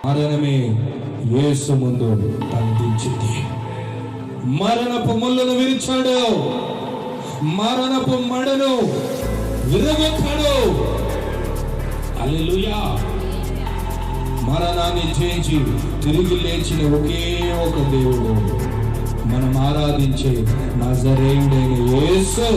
మరణమే యేసు ముందు తలదించింది. మరణపు ముళ్ళను విరిచాడు, మరణపు మడను విరగొట్టాడు. హల్లెలూయా. మరణాన్ని జయించి తిరిగి లేచిన ఒకే ఒక దేవుడు మనం ఆరాధించే నజరేయుడైన యేసు.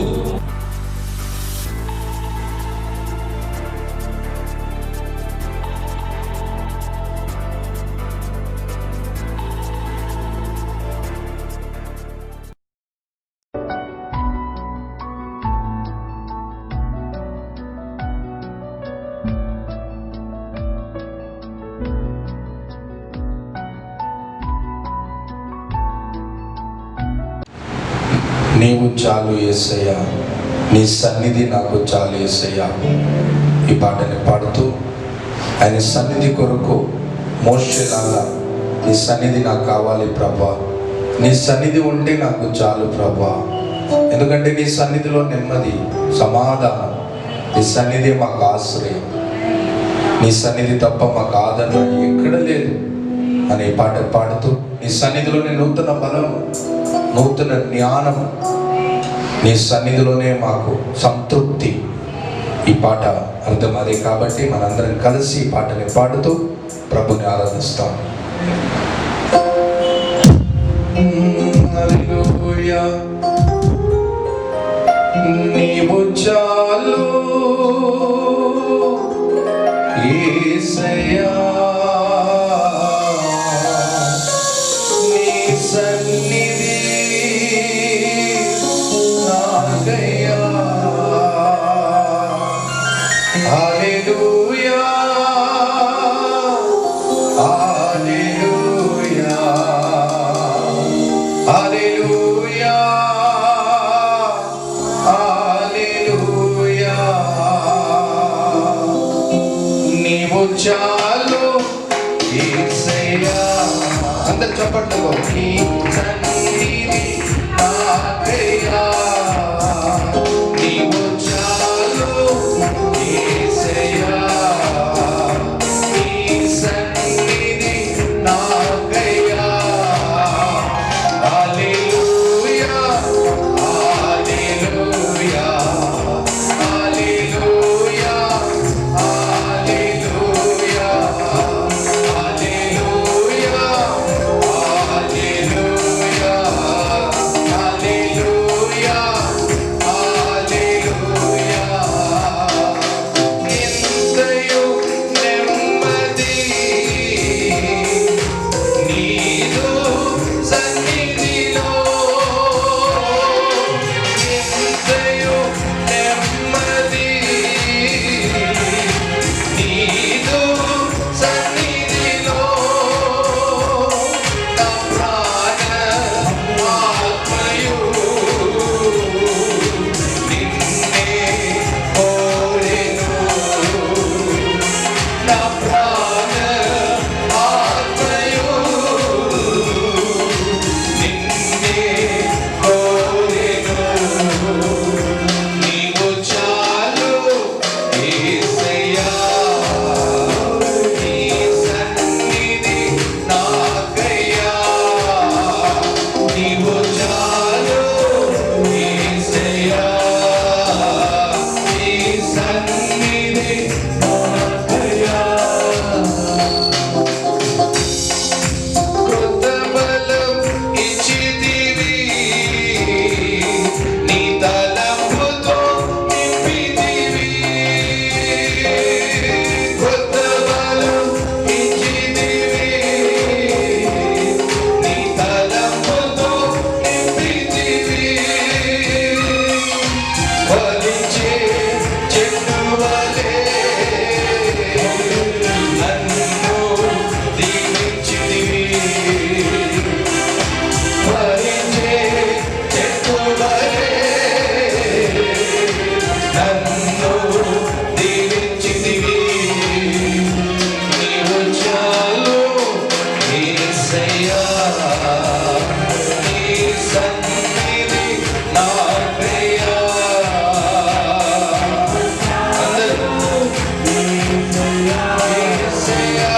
నీవు చాలు యేసయ్యా, నీ సన్నిధి నాకు చాలు యేసయ్యా. ఈ పాటని పాడుతూ ఆయన సన్నిధి కొరకు మోషేలాగా నీ సన్నిధి నాకు కావాలి ప్రభా, నీ సన్నిధి ఉంటే నాకు చాలు ప్రభా. ఎందుకంటే నీ సన్నిధిలో నెమ్మది, సమాధానం, నీ సన్నిధి మాకు ఆశ్రయం, నీ సన్నిధి తప్ప మాకు ఆదరణ ఎక్కడ లేదు అనే పాట పాడుతూ నీ సన్నిధిలోనే నూతన బలం, నూతన జ్ఞానం, నీ సన్నిధిలోనే మాకు సంతృప్తి. ఈ పాట అర్థం అదే. కాబట్టి మనందరం కలిసి ఈ పాటని పాడుతూ ప్రభుని ఆరాధిస్తాం. హల్లెలూయా. నీవు చాలు యేసయ్యా, నీ సన్నిధి నాకయ్యా. హల్లెలూయా, హల్లెలూయా, హల్లెలూయా, హల్లెలూయా. నీవు చాలు యేసయ్యా. అందరు చప్పట్లు. నీ సన్నిధి నాకయ్యా, నీవు చాలు యేసయ్యా, నీ సన్నిధి నాకయ్యా. హల్లెలూయా, హల్లెలూయా, హల్లెలూయా, హల్లెలూయా, హల్లెలూయా, హల్లెలూయా, హల్లెలూయా, హల్లెలూయా. నిందయు నెమ్మది నీదు సన్నిధిలో, నిందయు నెమ్మది నీదు సన్నిధిలో. నా ప్రాణ ఆత్మయు నిన్నే కోరెను, నా ప్రాణ ఆత్మయు నిన్నే కోరెను. నీవు చాలు యేసయ్యా, నీ సన్నిధి నాకయ్యా. నీవు చాలు యేసయ్యా, నీ సన్నిధి నాకయ్యా. కృత బలం ఇచ్చితివి, నీ తలంపుతో నింపితివి. కృత బలం ఇచ్చితివి, నీ తలంపుతో నింపితివి. ఫలించే చెట్టు వలె నన్ను దీవించితివి. ఫలించే చెట్టు వలె నన్ను దీవించితివి. నీవు చాలు యేసయ్యా, నీ సన్నిధి నాకయ్యా. అందరూ యేసయ్యా,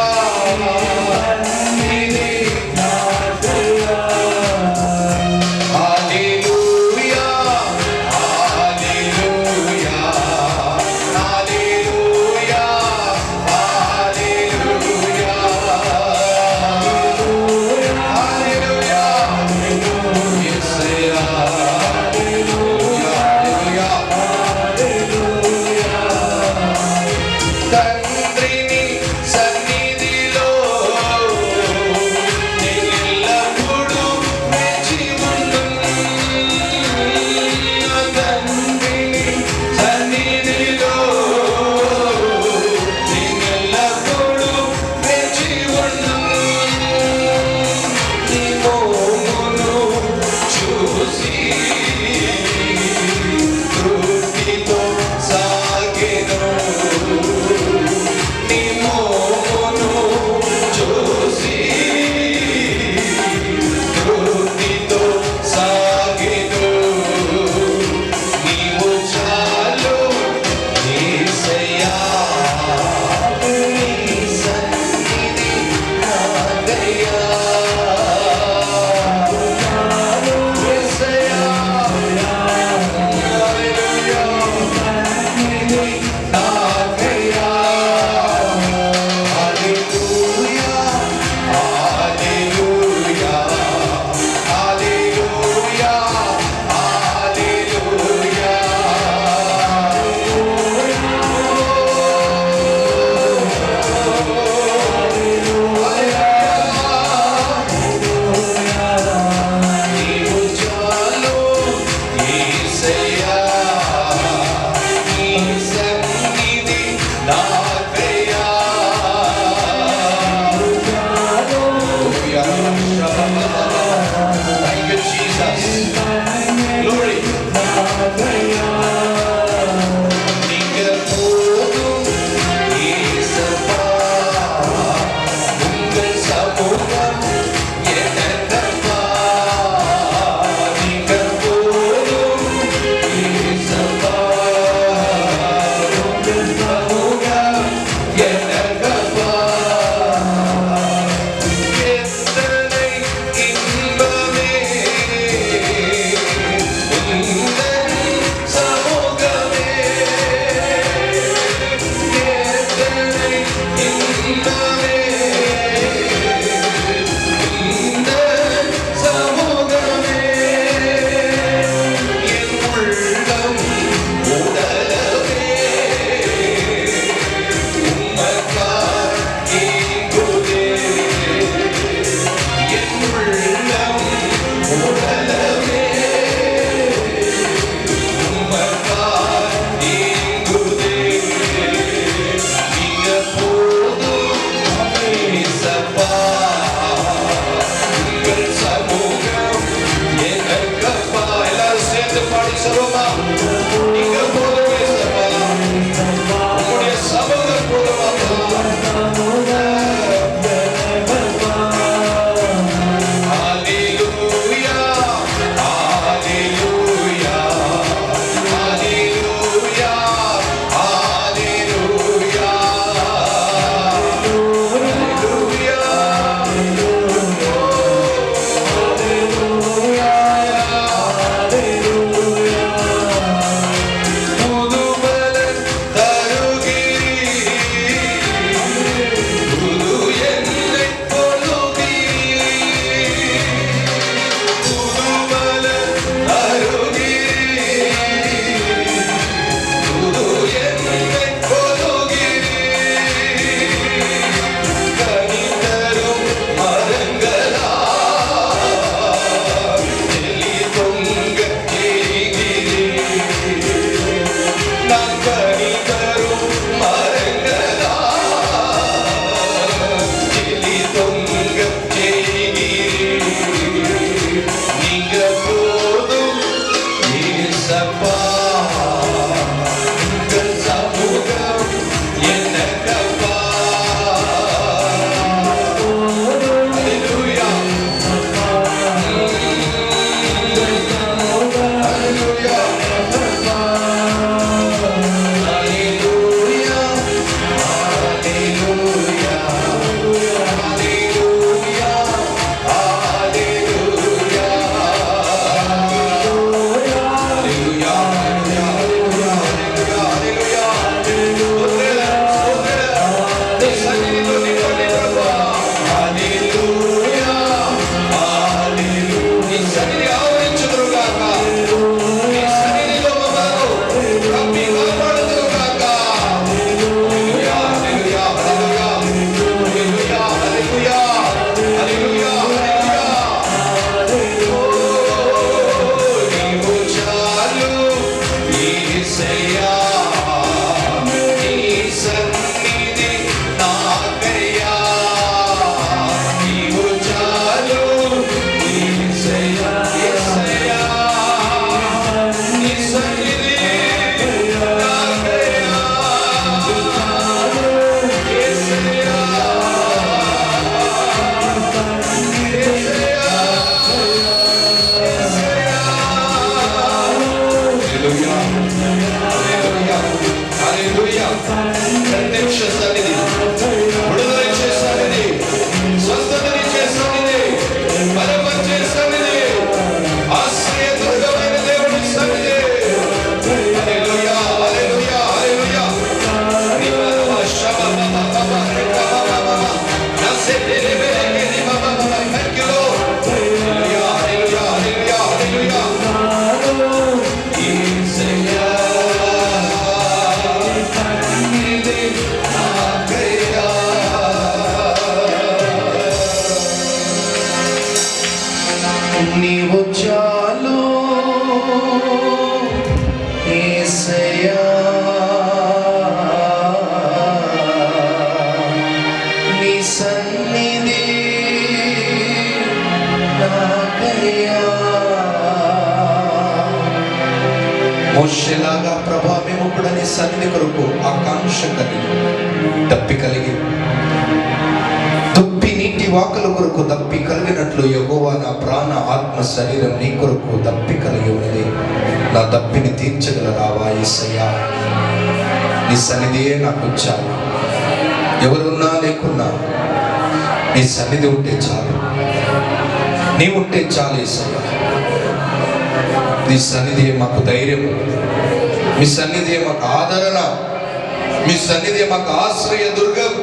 ప్రభా మేము కూడా నీ సన్నిధి కొరకు ఆకాంక్ష కలిగి దప్పి కలిగి దుప్పి నీటి వాకుల కొరకు దప్పి కలిగినట్లు యెహోవా నా ప్రాణ ఆత్మ శరీరం నీ కొరకు దప్పి కలిగి ఉన్నది. నా దప్పిని తీర్చగలరావా యేసయ్యా? నీ సన్నిధియే నాకు చాలు. ఎవరున్నా లేకున్నా నీ సన్నిధి ఉంటే చాలు. నీ ఉంటే చాలు యేసయ్యా. నీ సన్నిధియే మాకు ధైర్యం, మీ సన్నిధియే మాకు ఆదరణ, మీ సన్నిధియే మాకు ఆశ్రయ దుర్గం.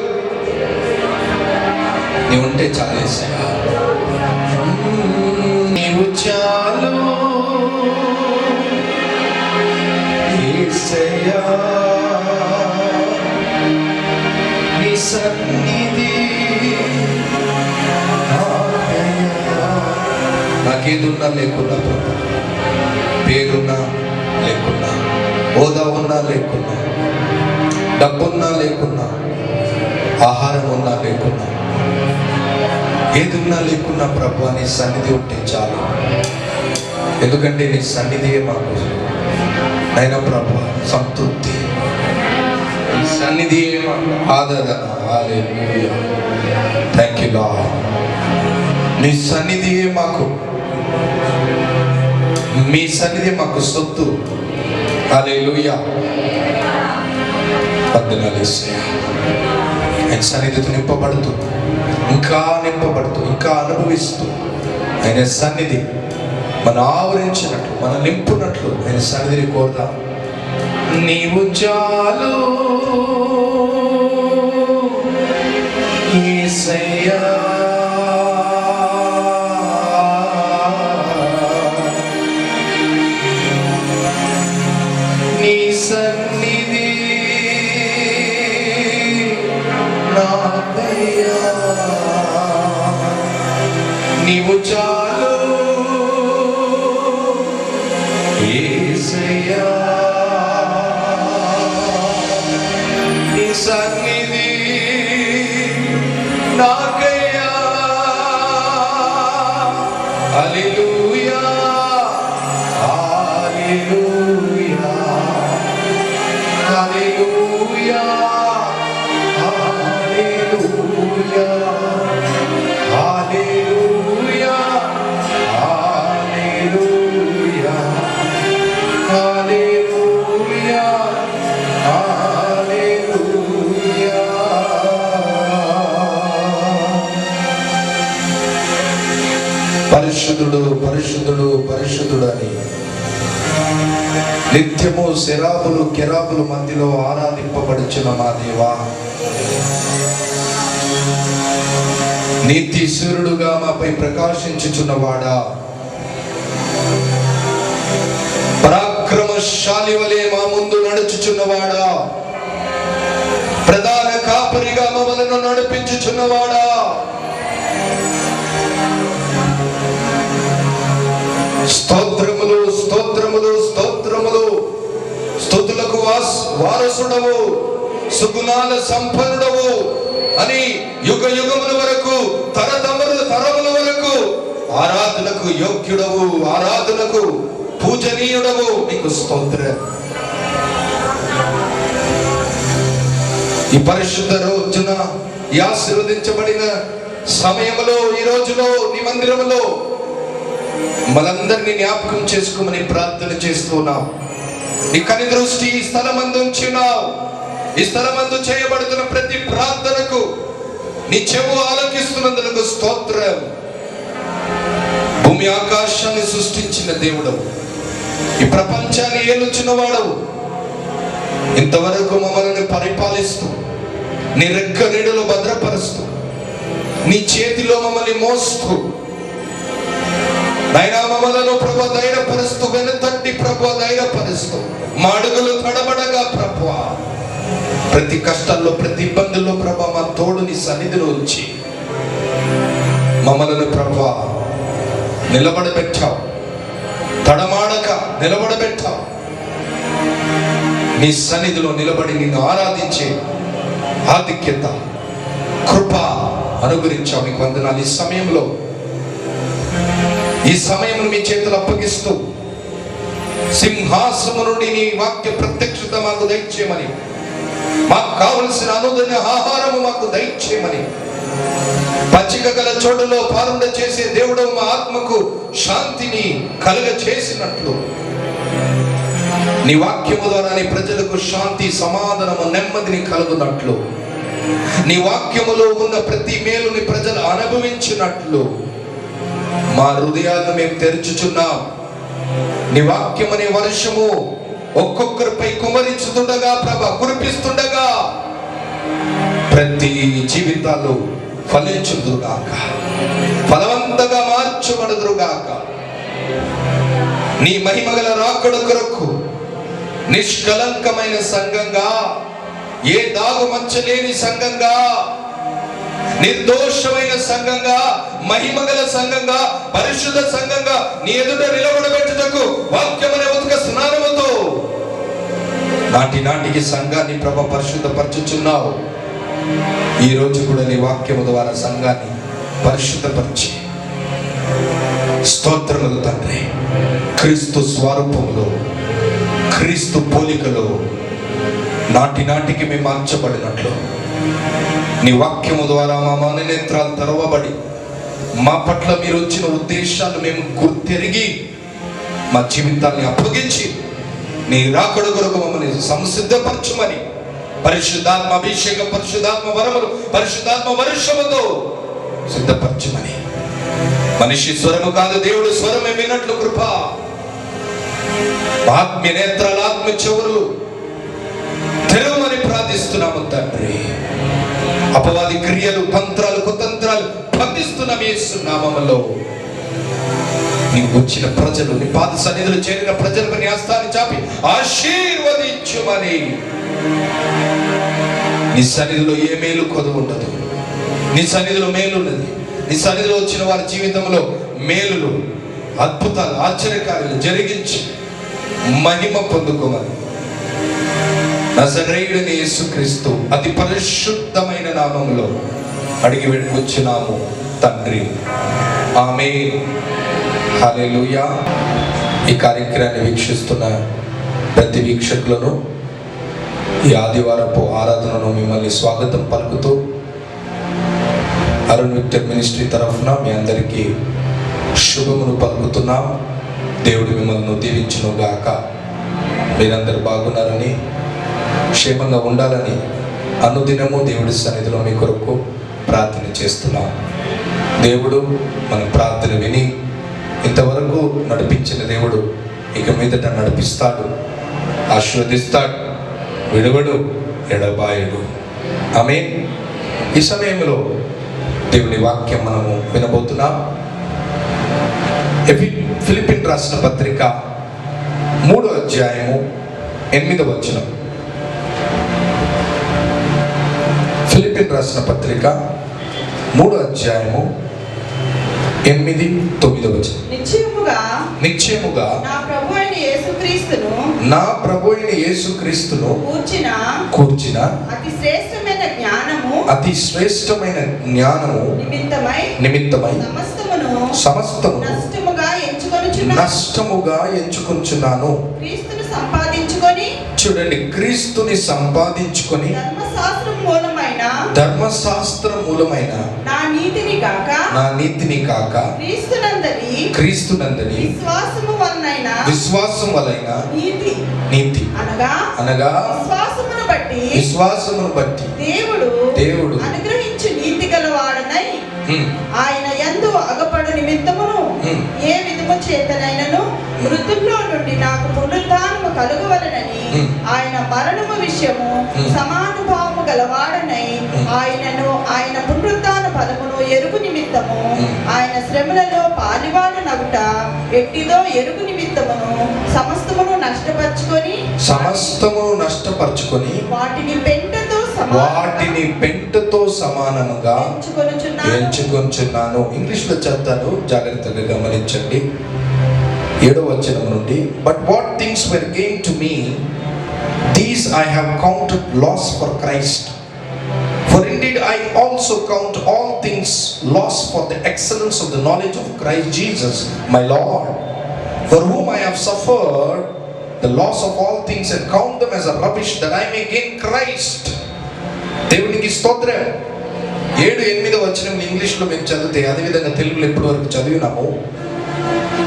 నీ ఉంటే చాలు యేసయ్యా. నీవు చాలు యేసయ్యా, నీ సన్నిధి నాకేదున్నా లేకున్నా, పేరున్నా లేకున్నా, హోదా ఉన్నా లేకున్నా, డబ్బున్నా లేకున్నా, ఆహారం ఉన్నా లేకున్నా, ఏదున్నా లేకున్నా ప్రభు నీ సన్నిధి ఉంటే చాలు. ఎందుకంటే నీ సన్నిధియే మాకు నైనా ప్రభు సంతృప్తి, నీ సన్నిధియే మాకు ఆదరణ. హల్లెలూయా, థ్యాంక్ యూ లార్డ్. నీ సన్నిధియే మాకు, మీ సన్నిధి మాకు సొత్తు. హల్లెలూయా, వందనాలు యేసయ్యా. ఆయన సన్నిధితో నింపబడుతూ, ఇంకా నింపబడుతూ, ఇంకా అనుభవిస్తూ, ఆయన సన్నిధి మన ఆవరించినట్లు, మన నింపునట్లు ఆయన సన్నిధిని కోరుదాం. నీవు చాలు యేసయ్యా, నీ సన్నిధి నాకయ్యా. నీవు చాలు యేసయ్యా, నీ సన్నిధి నాకయ్యా. హల్లెలూయా, హల్లెలూయా, హల్లెలూయా, హల్లెలూయా, హల్లెలూయా, హల్లెలూయా, హల్లెలూయా, హల్లెలూయా. పరిశుద్ధుడు పరిశుద్ధుడు పరిశుద్ధుడు అని నిత్యము శరాబులు కెరాబుల మధ్యలో ఆరాధింపబడుచున్న మా దేవా, నీతి సూర్యుడుగా మాపై ప్రకాశించుచున్నవాడా, పరాక్రమశాలి వలె మా ముందు నడుచుచున్నవాడా, ప్రధాన కాపరిగా మమ్మలను నడిపించుచున్నవాడా, స్తోత్రములు స్తోత్రములు స్తోత్రములు, స్తుతులకు వారసుడవు, సుగుణాల సంపన్నుడవు అని యుగ యుగముల వరకు, తరముల వరకు ఆరాధనకు యోగ్యుడవు, ఆరాధనకు పూజనీయుడవు. నీకు స్తోత్రం. ఈ పరిశుద్ధ రోజున, ఈ ఆశీర్వదించబడిన సమయంలో, ఈ రోజులో నీ మందిరంలో మనందరినీ జ్ఞాపకం చేసుకోమని ప్రార్థన చేస్తున్నాం. నీ కని దృష్టి ఈ స్థలమందు ఉంచున్నావు. ఈ స్థలమందు చేయబడుతున్న ప్రతి ప్రార్థనకు నీ చెవు ఆలకిస్తున్నందుకు స్తోత్రం. భూమి ఆకాశాన్ని సృష్టించిన దేవుడవు, ఈ ప్రపంచాన్ని ఏలుచున్న వాడవు, ఇంతవరకు మమ్మల్ని పరిపాలిస్తూ, నీ రెక్క నీడలో భద్రపరుస్తూ, నీ చేతిలో మమ్మల్ని మోస్తూ, నైనా మమ్మలను ప్రభు ధైర్యపరుస్తూ, వెనుతట్టి ప్రభు ధైర్యపరుస్తూ, మా అడుగులు తడబడగా ప్రభు ప్రతి కష్టాల్లో, ప్రతి ఇబ్బందుల్లో ప్రభు మా తోడుని సన్నిధిలో ఉంచి మమ్మలను ప్రభు నిలబడబెట్టావు. తడమాడక నిలబడబెట్టావు. నీ సన్నిధిలో నిలబడి నిన్ను ఆరాధించే ఆధిక్యత, కృప అనుగ్రహించావు. మీకు వందనాలు. ఈ సమయంలో మీ చేతులు అప్పగిస్తూ సింహాసనము నుండి నీ వాక్య ప్రత్యక్షత మాకు దయచేయమని, మాకు కావలసిన అనుదిన ఆహారము మాకు దయచేయమని, పచ్చిక గల చోటులో పాలన చేసే దేవుడు మా ఆత్మకు శాంతిని కలుగ చేసినట్లు, నీ వాక్యము ద్వారా నీ ప్రజలకు శాంతి, సమాధానము, నెమ్మదిని కలుగునట్లు, నీ వాక్యములో ఉన్న ప్రతి మేలుని ప్రజలు అనుభవించినట్లు మా హృదయాలను మేము తెరుచుచున్నాం. నీ వాక్యమనే వర్షము ఒక్కొక్కరిపై కుమరించుతుండగా, ప్రభా కురిపిస్తుండగా ప్రతి జీవితాలు ఫలించుదురుగాక, ఫలవంతంగా మార్చబడుదురుగాక. నీ మహిమగల రాకడ కొరకు నిష్కలంకమైన సంఘంగా, ఏ దాగు మచ్చలేని సంఘంగా, నిర్దోషమైన సంఘంగా, మహిమగల సంఘంగా, పరిశుద్ధ సంఘంగా నీ ఎదుట నిలబడబెట్టుటకు వాక్యమనే ఉతక స్నానముతో నాటికి సంఘాన్ని ప్రభ పరిశుద్ధపరచుచున్నావు. ఈ రోజు కూడా నీ వాక్యము ద్వారా సంఘాన్ని పరిశుద్ధపరిచి, స్తోత్రములు తండ్రి, క్రీస్తు స్వరూపంలో, క్రీస్తు పోలికలో నాటికి మేము మార్చబడినట్లు, నీ వాక్యము ద్వారా మా మననేత్రాలు తెరవబడి, మా పట్ల మీరు వచ్చిన ఉద్దేశాలు మేము గుర్తెరిగి మా జీవితాన్ని అప్పగించి నీ రాకడ కొరకు మమ్మల్ని సంసిద్ధపరచుమని, పరిశుద్ధాత్మ అభిషేకం, పరిశుద్ధాత్మ వరములు, పరిశుద్ధాత్మ వర్షముతో సిద్ధపరచుమని, మనిషి స్వరము కాదు దేవుడు స్వరమే వినట్లు కృప, ఆత్మీయ నేత్రాలు, ఆత్మ చెవులు తెరవమని ప్రార్థిస్తున్నాము తండ్రి. అపవాది క్రియలు, తంత్రాలు, కుతంత్రాలు బంధిస్తున్నాం యేసు నామములో. నీకు వచ్చిన ప్రజలు, నీ పాద సన్నిధిలో చేరిన ప్రజలకు నీ హస్తాన్ని చాపి ఆశీర్వదించుమని. నీ సన్నిధిలో ఏ మేలు కొదువు ఉండదు, నీ సన్నిధిలో మేలు ఉన్నది. నీ సన్నిధిలో వచ్చిన వారి జీవితంలో మేలులు, అద్భుతాలు, ఆశ్చర్యకార్యాలు జరిగించి మహిమ పొందుకోమని నజరేయుడైన యేసుక్రీస్తు అతి పరిశుద్ధమైన నామములో అడిగి వేడుకొచ్చున్నాము తండ్రి, ఆమేన్. హల్లెలూయా. ఈ కార్యక్రమాన్ని వీక్షిస్తున్న ప్రతి వీక్షకులను ఈ ఆదివారపు ఆరాధనను మిమ్మల్ని స్వాగతం పలుకుతూ అరుణ్ విక్టర్ మినిస్ట్రీ తరఫున మీ అందరికీ శుభమును పలుకుతున్నాం. దేవుడు మిమ్మల్ని దీవించును గాక. మీరందరూ బాగున్నారని, క్షేమంగా ఉండాలని అనుదినము దేవుడి సన్నిధిలో మీ కొరకు ప్రార్థన చేస్తున్నాం. దేవుడు మన ప్రార్థన విని ఇంతవరకు నడిపించిన దేవుడు ఇక మీదట నడిపిస్తాడు, ఆశీర్వదిస్తాడు, విడవడు, ఎడబాయడు. ఆమేన్. ఈ సమయంలో దేవుని వాక్యం మనము వినబోతున్నాం. ఫిలిప్పీన్ రాసిన పత్రిక 3వ అధ్యాయము 8వ వచనం. ఫిలిప్పీన్ రాసిన పత్రిక 3వ అధ్యాయము 8, 9 వచనం. నిశ్చయముగా నా ప్రభు అయిన యేసుక్రీస్తును కూర్చిన అతి శ్రేష్టమైన జ్ఞానము నిమిత్తమై సమస్తము నష్టముగా ఎంచుకొనుచున్నాను. చూడండి, క్రీస్తుని సంపాదించుకొని ధర్మశాస్త్రం మూలమైన నా నీతిని కాక క్రీస్తునందలి విశ్వాసం వలన నీతి అనగా విశ్వాసమును బట్టి దేవుడు అనుగ్రహించి నీతి గలవాడనై ఆయన యందు అగపడు నిమిత్తమును ఏ విధము చేతనైనను మృతుల్లో నుండి నాకు పునరుద్ధానము కలుగవలనని ఆయన మరణము విషయము సమానుభావము గలవాడనై ఆయనను ఆయన పునరుద్ధాన ఫలమును ఎరుగు నిమిత్తము ఆయన శ్రమలలో పాలివాడనగుట ఎట్టిదో ఎరుగు నిమిత్తమును సమస్తమును నష్టపరుచుకొని వాటిని పెంటతో సమానముగా ఎంచుకొనుచున్నాను. ఇంగ్లీష్ లో చెప్తాను, జాగ్రత్తగా గమనించండి. 7వ వచనం నుండి, but what things were gain to me these I have counted loss for Christ. For indeed I also count all things loss for the excellence of the knowledge of Christ Jesus my Lord, for whom I have suffered the loss of all things and count them as a rubbish that I may gain Christ. దేవునికి స్తోత్రం. 7-8 వచనం ఇంగ్లీష్లో మేము చదివితే, అదేవిధంగా తెలుగులో ఇప్పటి వరకు చదివినాము.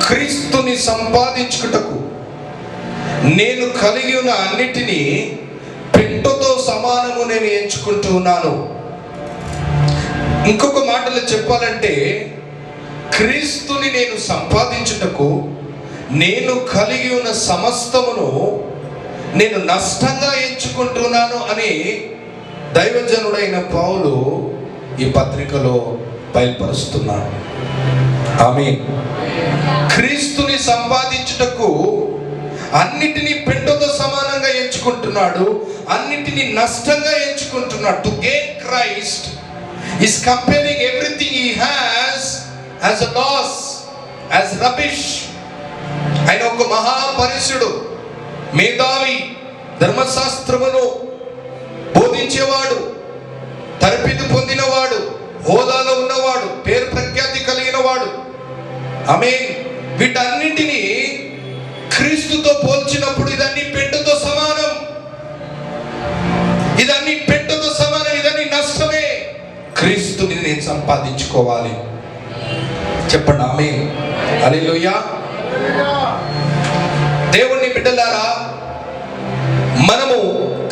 క్రీస్తుని సంపాదించుటకు నేను కలిగి ఉన్న అన్నిటినీ పెంటతో సమానము నేను ఎంచుకుంటూ ఉన్నాను. ఇంకొక మాటలో చెప్పాలంటే, క్రీస్తుని నేను సంపాదించుటకు నేను కలిగి ఉన్న సమస్తమును నేను నష్టంగా ఎంచుకుంటున్నాను అని దైవజనుడైన పౌలు ఈ పత్రికలో బయలుపరుస్తున్నాడు. ఆమేన్. క్రీస్తుని సంపాదించుటకు అన్నిటినీ పెంటతో సమానంగా ఎంచుకుంటున్నాడు, అన్నిటినీ నష్టంగా ఎంచుకుంటున్నాడు. To gain Christ is comparing everything he has as a loss, as rubbish. ఆయన ఒక మహాపరిశుడు, మేధావి, ధర్మశాస్త్రమును బోధించేవాడు, తరబిదు పొందినవాడు, హోదాలో ఉన్నవాడు, పేరు ప్రఖ్యాతి కలిగిన వాడు. ఆమేన్. వీటన్నింటినీ క్రీస్తుతో పోల్చినప్పుడు ఇదన్నీ పెంటతో సమానం, ఇదన్నీ పెంటతో సమానం, ఇదన్నీ నష్టమే. క్రీస్తుని నేను సంపాదించుకోవాలి. చెప్పండి ఆమేన్. హల్లెలూయా. దేవుని బిడ్డలారా, మనము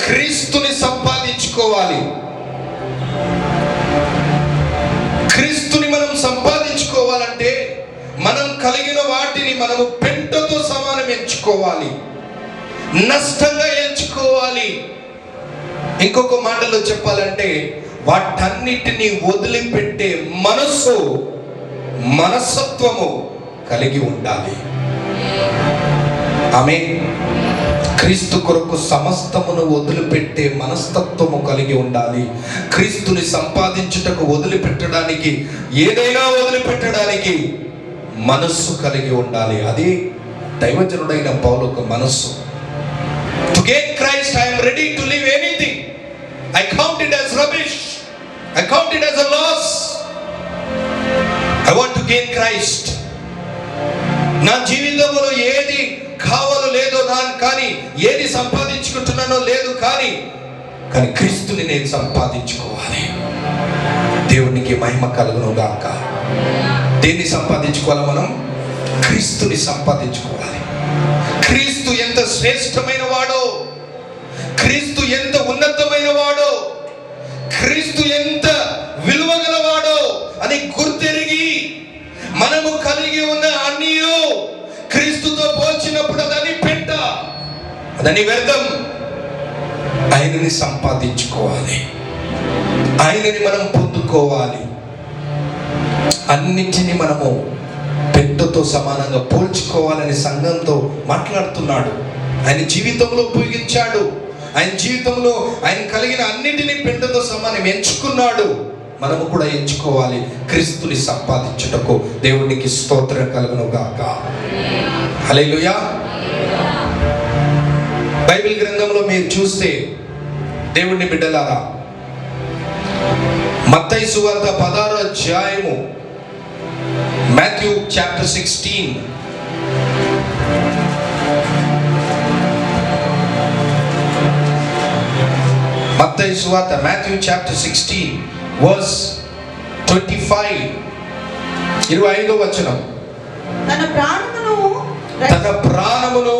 క్రీస్తుని సంపాదించుకోవాలి. క్రీస్తుని మనం సంపాదించుకోవాలంటే మనం కలిగిన వాటిని మనము పెంటతో సమానం ఎంచుకోవాలి, నష్టంగా ఎంచుకోవాలి. ఇంకొక మాటలో చెప్పాలంటే, వాటన్నిటిని వదిలిపెట్టే మనస్సు, మనస్తత్వము కలిగి ఉండాలి. ఆమేన్. క్రీస్తు కొరకు సమస్తమును వదిలిపెట్టే మనస్తత్వము కలిగి ఉండాలి. క్రీస్తుని సంపాదించుటకు వదిలిపెట్టడానికి, ఏదైనా వదిలిపెట్టడానికి మనస్సు కలిగి ఉండాలి. అది దైవజనుడైన పౌలు ఒక మనస్సు. To gain Christ I am ready to live anything. I count it as rubbish, I count it as a loss. I want to gain Christ. నా జీవితంలో ఏది కావాలో లేదో కానీ, ఏది సంపాదించుకుంటున్నానో లేదు కానీ క్రీస్తుని నేను సంపాదించుకోవాలి. దేవునికి మహిమ కలుగును గాక. దేన్ని సంపాదించుకోవాలి మనం? క్రీస్తుని సంపాదించుకోవాలి. క్రీస్తు ఎంత శ్రేష్టమైన వాడో, క్రీస్తు ఎంత ఉన్నతమైన వాడో, క్రీస్తు ఎంత విలువగలవాడో అని గుర్తెరిగి మనము కలిగి ఉన్న అన్నీ క్రీస్తుతో పోల్చినప్పుడు అదని పెంట, అదని వ్యర్థం. ఆయనని సంపాదించుకోవాలి, ఆయనని మనం పొందుకోవాలి. అన్నిటినీ మనము పెంటతో సమానంగా పోల్చుకోవాలని సంఘంతో మాట్లాడుతున్నాడు. ఆయన జీవితంలో ఉపయోగించాడు. ఆయన జీవితంలో ఆయన కలిగిన అన్నిటినీ పెంటతో సమానం ఎంచుకున్నాడు. మనము కూడా ఎంచుకోవాలి క్రీస్తుని సంపాదించుటకు. దేవునికి స్తోత్రం కలుగును గాక. హల్లెలూయా. బైబిల్ గ్రంథంలో మీరు చూస్తే, దేవుని బిడ్డలారా, మత్తయి సువార్త 16వ అధ్యాయము, మాథ్యూ చాప్టర్ 16, మత్తయి సువార్త మాథ్యూ చాప్టర్ 16 వర్స్ 25, 25వ వచనం. తన ప్రాణమును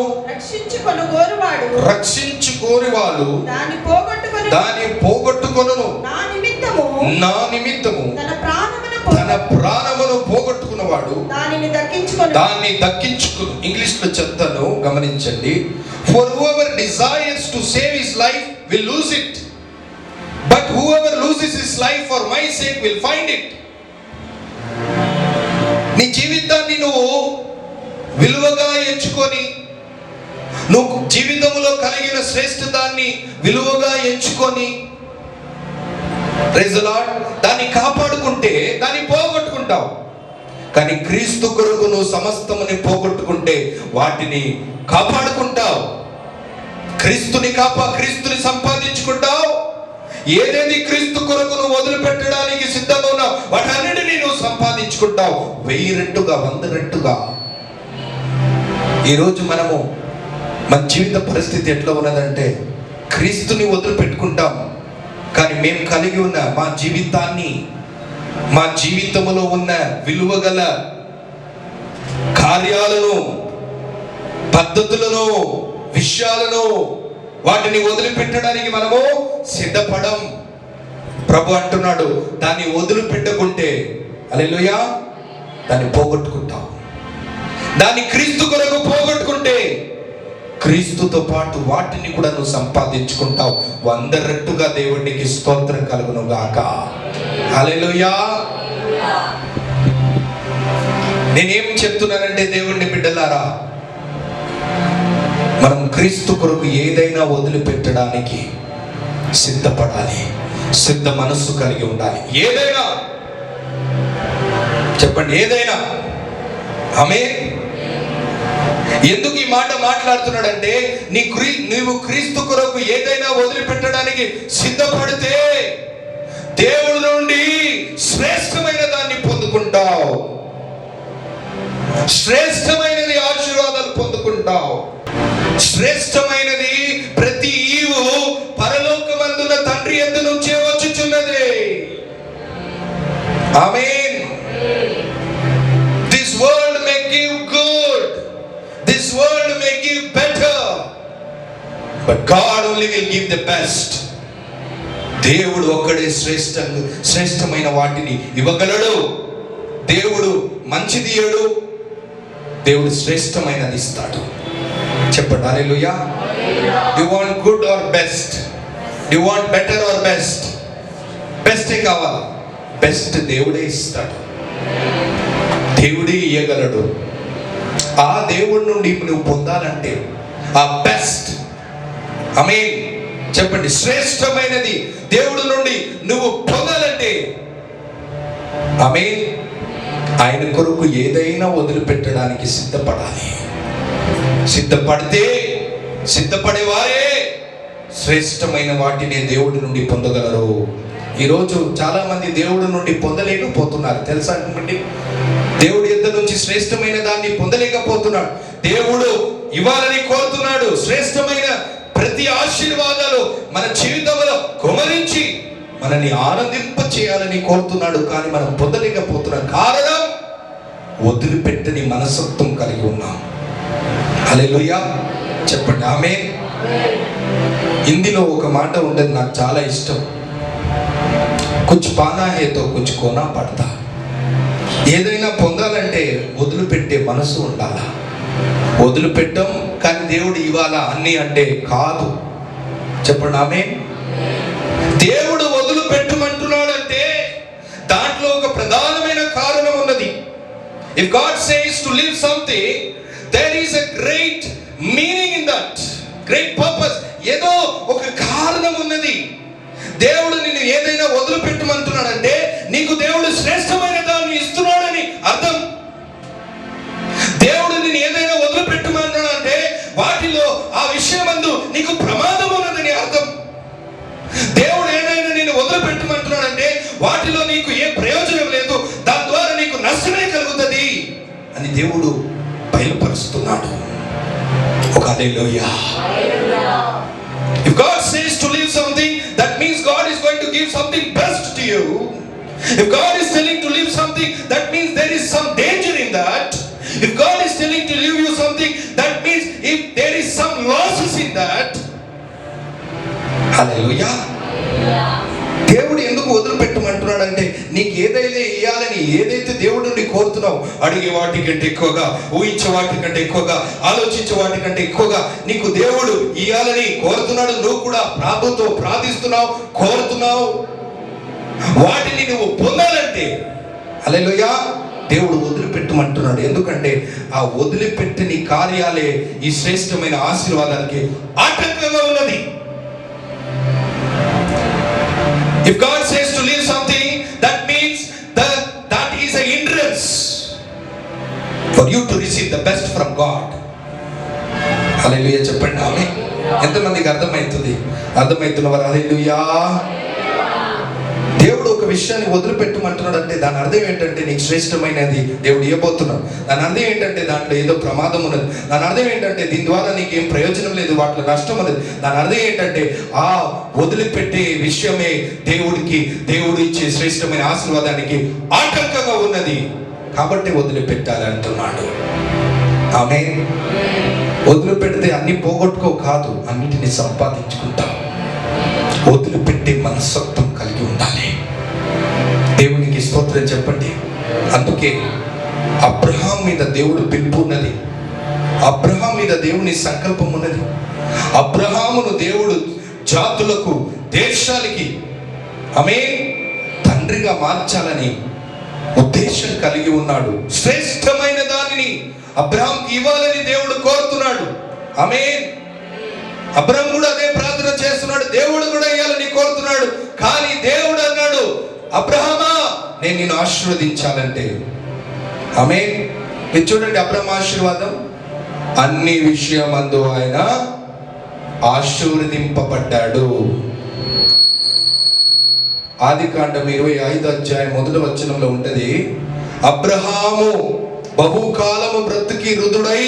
రక్షించుకోరువాడు దాని పోగొట్టుకొనును. నా నిమిత్తము తన ప్రాణమును పోగొట్టుకున్నవాడు దాన్ని దక్కించుకును. ఇంగ్లీష్ లో చెప్తాను, గమనించండి. For whoever desires to save his life will lose it, but whoever loses his life for my sake will find it. నీ జీవితాన్ని నువ్వు విలువగా ఎంచుకొని, నువ్వు జీవితంలో కలిగిన శ్రేష్ఠతాన్ని విలువగా ఎంచుకొని, ప్రైజ్ ది లార్డ్, దాన్ని కాపాడుకుంటే దాన్ని పోగొట్టుకుంటావు. కానీ క్రీస్తు కొరకు నువ్వు సమస్తముని పోగొట్టుకుంటే వాటిని కాపాడుకుంటావు. క్రీస్తుని క్రీస్తుని సంపాదించుకుంటావు. ఏదేది క్రీస్తు కొరకు నువ్వు వదిలిపెట్టడానికి సిద్ధంగా ఉన్నావు, వాటన్నిటినీ నువ్వు సంపాదించుకుంటావు 1000 రెట్టుగా 100 రెట్టుగా. ఈరోజు మనము మన జీవిత పరిస్థితి ఎట్లా ఉన్నదంటే క్రీస్తుని వదిలిపెట్టుకుంటాం, కానీ మేము కలిగి ఉన్న మా జీవితాన్ని, మా జీవితంలో ఉన్న విలువగల కార్యాలను, పద్ధతులను, విషయాలను, వాటిని వదిలిపెట్టడానికి మనము సిద్ధపడం. ప్రభు అంటున్నాడు, దాన్ని వదిలిపెట్టకుంటే హల్లెలూయా దాన్ని పోగొట్టుకుంటాం. దాన్ని క్రీస్తు కొరకు పోగొట్టుకుంటే క్రీస్తుతో పాటు వాటిని కూడా నువ్వు సంపాదించుకుంటావు. 100 రెట్టుగా దేవునికి స్తోత్రం కలుగును గాక. హల్లెలూయా. నేనేం చెప్తున్నానంటే దేవుని బిడ్డలారా, మనం క్రీస్తు కొరకు ఏదైనా వదిలిపెట్టడానికి సిద్ధపడాలి, సిద్ధ మనస్సు కలిగి ఉండాలి. ఏదైనా చెప్పండి, ఏదైనా. ఆమేన్. ఎందుకు ఈ మాట మాట్లాడుతున్నాడంటే, నీవు క్రీస్తు కొరకు ఏదైనా వదిలిపెట్టడానికి సిద్ధపడితే దేవుడి నుండి శ్రేష్టమైన దాన్ని పొందుకుంటావు, శ్రేష్టమైనది ఆశీర్వాదాలు పొందుకుంటావు. శ్రేష్టమైనది ప్రతి ఈవు పరలోకమందున్న తండ్రి యొద్ద నుంచే వచ్చుచున్నది. ఆమేన్. This world may give good, this world may give better, but God only will give the best. దేవుడు ఒక్కడే శ్రేష్టమైన వాటిని ఇవ్వగలడు. దేవుడు మంచిది ఇయ్యడు, దేవుడు శ్రేష్టమైనది ఇస్తాడు. చెప్పండి హల్లెలూయా. You want good or best? You want better or best? బెస్టే కావాలి. బెస్ట్ దేవుడే ఇస్తాడు, దేవుడే ఇయ్యగలడు. ఆ దేవుడి నుండి నువ్వు పొందాలంటే ఆ బెస్ట్, ఆమేన్ చెప్పండి, శ్రేష్టమైనది దేవుడి నుండి నువ్వు పొందాలంటే ఆమేన్ ఆయన కొరకు ఏదైనా వదిలిపెట్టడానికి సిద్ధపడాలి. సిద్ధపడేవారే శ్రేష్టమైన వాటిని దేవుడి నుండి పొందగలరు. ఈరోజు చాలా మంది దేవుడి నుండి పొందలేకపోతున్నారు, తెలుసా అండి? దేవుడి యొద్ద నుంచి శ్రేష్టమైన దాన్ని పొందలేకపోతున్నాడు. దేవుడు ఇవ్వాలని కోరుతున్నాడు. శ్రేష్టమైన ప్రతి ఆశీర్వాదాలు మన జీవితంలో కుమరించి మనల్ని ఆనందింప చేయాలని కోరుతున్నాడు, కానీ మనం పొందలేకపోతున్నాం. కారణం వదిలిపెట్టని మనస్తత్వం కలిగి ఉన్నాం. హల్లెలూయా. చెప్పండి ఆమేన్. హిందీలో ఒక మాట ఉండేది, నాకు చాలా ఇష్టం. కుచ్ పానా హే తో కుచ్ కోనా పడతా. ఏదైనా పొందాలంటే వదిలిపెట్టే మనసు ఉండాలా. వదిలిపెట్టం, కానీ దేవుడు ఇవ్వాలా అన్ని అంటే కాదు. చెప్పండి ఆమేన్. దేవుడు వదిలిపెట్టమంటున్నాడంటే దాంట్లో ఒక ప్రధానమైన కారణం ఉన్నది. If God says to leave something, there is a great meaning in that, great purpose. ఏదో ఒక కారణం ఉన్నది. దేవుడు నిన్ను ఏదైనా వదిలిపెట్టమంటున్నాడంటే నీకు దేవుడు శ్రేష్టమైన దాన్ని ఇస్తున్నాడని అర్థం. దేవుడు నిన్ను ఏదైనా వదిలిపెట్టమంటున్నాడంటే వాటిలో ఆ విషయమందు నీకు ప్రమాదం ఉన్నదని అర్థం. దేవుడు ఏదైనా నిన్ను వదిలిపెట్టమంటున్నాడంటే వాటిలో నీకు ఏ ప్రయోజనం లేదు, దాని ద్వారా నీకు నష్టమే కలుగుతుంది అని దేవుడు బయలుపరుస్తున్నాడు. ఒక హల్లెలూయా. If God says to leave something, that means God is going to give something best to you. If God is telling to leave something, that means there is some danger in that. If God is telling to leave you something, that means if there is some losses in that. Hallelujah. దేవుడు ఎందుకు వదిలిపెట్టమంటున్నాడంటే నీకు ఏదైతే ఇవ్వాలని, ఏదైతే దేవుడు నుండి కోరుతున్నావు, అడిగే వాటికంటే ఎక్కువగా, ఊహించే వాటికంటే ఎక్కువగా, ఆలోచించే వాటికంటే ఎక్కువగా నీకు దేవుడు ఇవ్వాలని కోరుతున్నాడు. నువ్వు కూడా ప్రభుతో ప్రార్థిస్తున్నావు, కోరుతున్నావు. వాటిని నువ్వు పొందాలంటే హల్లెలూయా దేవుడు వదిలిపెట్టమంటున్నాడు. ఎందుకంటే ఆ వదిలిపెట్టని కార్యాలే ఈ శ్రేష్టమైన ఆశీర్వాదానికి ఆటంకంగా ఉన్నది. If God says to leave something, that means that is a hindrance for you to receive the best from God. హల్లెలూయా చెప్పండి ఆమేన్. ఎంతమందికి అర్థమవుతుంది? అర్థమవుతున్నవారు హల్లెలూయా. దేవుడు ఒక విషయాన్ని వదిలిపెట్టమంటున్నాడు అంటే దాని అర్థం ఏంటంటే నీకు శ్రేష్టమైనది దేవుడు ఇవ్వబోతున్నాడు. దాని అర్థం ఏంటంటే దాంట్లో ఏదో ప్రమాదం ఉన్నది. దాని అర్థం ఏంటంటే దీని ద్వారా నీకేం ప్రయోజనం లేదు, వాటిలో నష్టం ఉన్నది. దాని అర్థం ఏంటంటే ఆ వదిలిపెట్టే విషయమే దేవుడు ఇచ్చే శ్రేష్టమైన ఆశీర్వాదానికి ఆటంకంగా ఉన్నది. కాబట్టి వదిలిపెట్టాలి అంటున్నాడు. ఆమేన్. వదిలిపెడితే అన్ని పోగొట్టుకో కాదు, అన్నిటిని సంపాదించుకుంటాం. వదిలిపెట్టే మనస్తత్వం కలిగి ఉండాలి. దేవునికి స్తోత్రం చెప్పండి. అందుకే అబ్రహాం మీద దేవుడు పిలుపు ఉన్నది. అబ్రహాం మీద దేవుని సంకల్పం ఉన్నది. అబ్రహామును దేవుడు జాతులకు, దేశాలకి ఆమేన్ తండ్రిగా మార్చాలని ఉద్దేశం కలిగి ఉన్నాడు. శ్రేష్టమైన దానిని అబ్రహాంకి ఇవ్వాలని దేవుడు కోరుతున్నాడు. ఆమేన్. అబ్రహాం కూడా అదే ప్రార్థన చేస్తున్నాడు. దేవుడు కూడా ఇవ్వాలని కోరుతున్నాడు. కానీ దేవుడు అన్నాడు, అబ్రహామా నేను నిన్ను ఆశీర్వదించాలంటే. ఆమేన్. మీరు చూడండి అబ్రహాం ఆశీర్వాదం, అన్ని విషయమందు ఆయన ఆశీర్వదింపబడ్డాడు. ఆదికాండం 25వ అధ్యాయం 1వ వచనంలో ఉంటది, అబ్రహాము బహుకాలము బ్రతికి వృద్ధుడై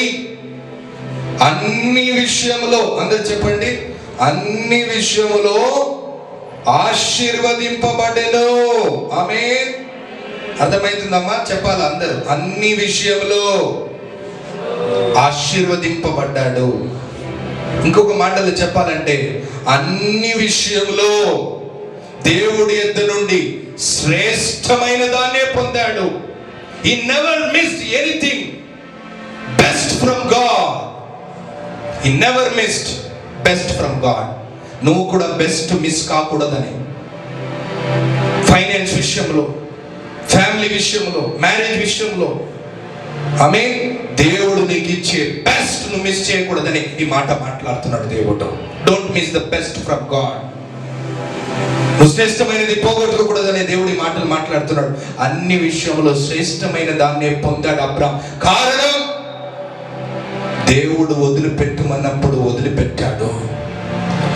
అన్ని విషయములో, అందరు చెప్పండి, అన్ని విషయములో ఆశీర్వదింపబడెను. ఆమేన్. అర్థమవుతుందమ్మా? చెప్పాలి అందరూ. అన్ని విషయములో ఆశీర్వదింపబడ్డాడు. ఇంకొక మాటలు చెప్పాలంటే అన్ని విషయంలో దేవుడి యొద్ద నుండి శ్రేష్టమైన దాన్నే పొందాడు. He never missed anything best from God. He never missed best from God. నువ్వు కూడా బెస్ట్ మిస్ కాకూడదని. ఫైనాన్స్ విషయంలో, ఫ్యామిలీ విషయంలో, మ్యారేజ్ విషయంలో ఆమేన్ దేవుడు నీకు ఇచ్చే బెస్ట్ నువ్వు మిస్ చేయకూడదని ఈ మాట మాట్లాడుతున్నాడు దేవుడు. Don't miss the best from God. నువ్వు శ్రేష్టమైనది పోగొట్టుకోకూడదనే దేవుడి మాటలు మాట్లాడుతున్నాడు. అన్ని విషయంలో శ్రేష్టమైన దాన్నే పొందాడు అబ్రహాం. కారణం దేవుడు వదిలిపెట్టమన్నప్పుడు వదిలిపెట్టాడు.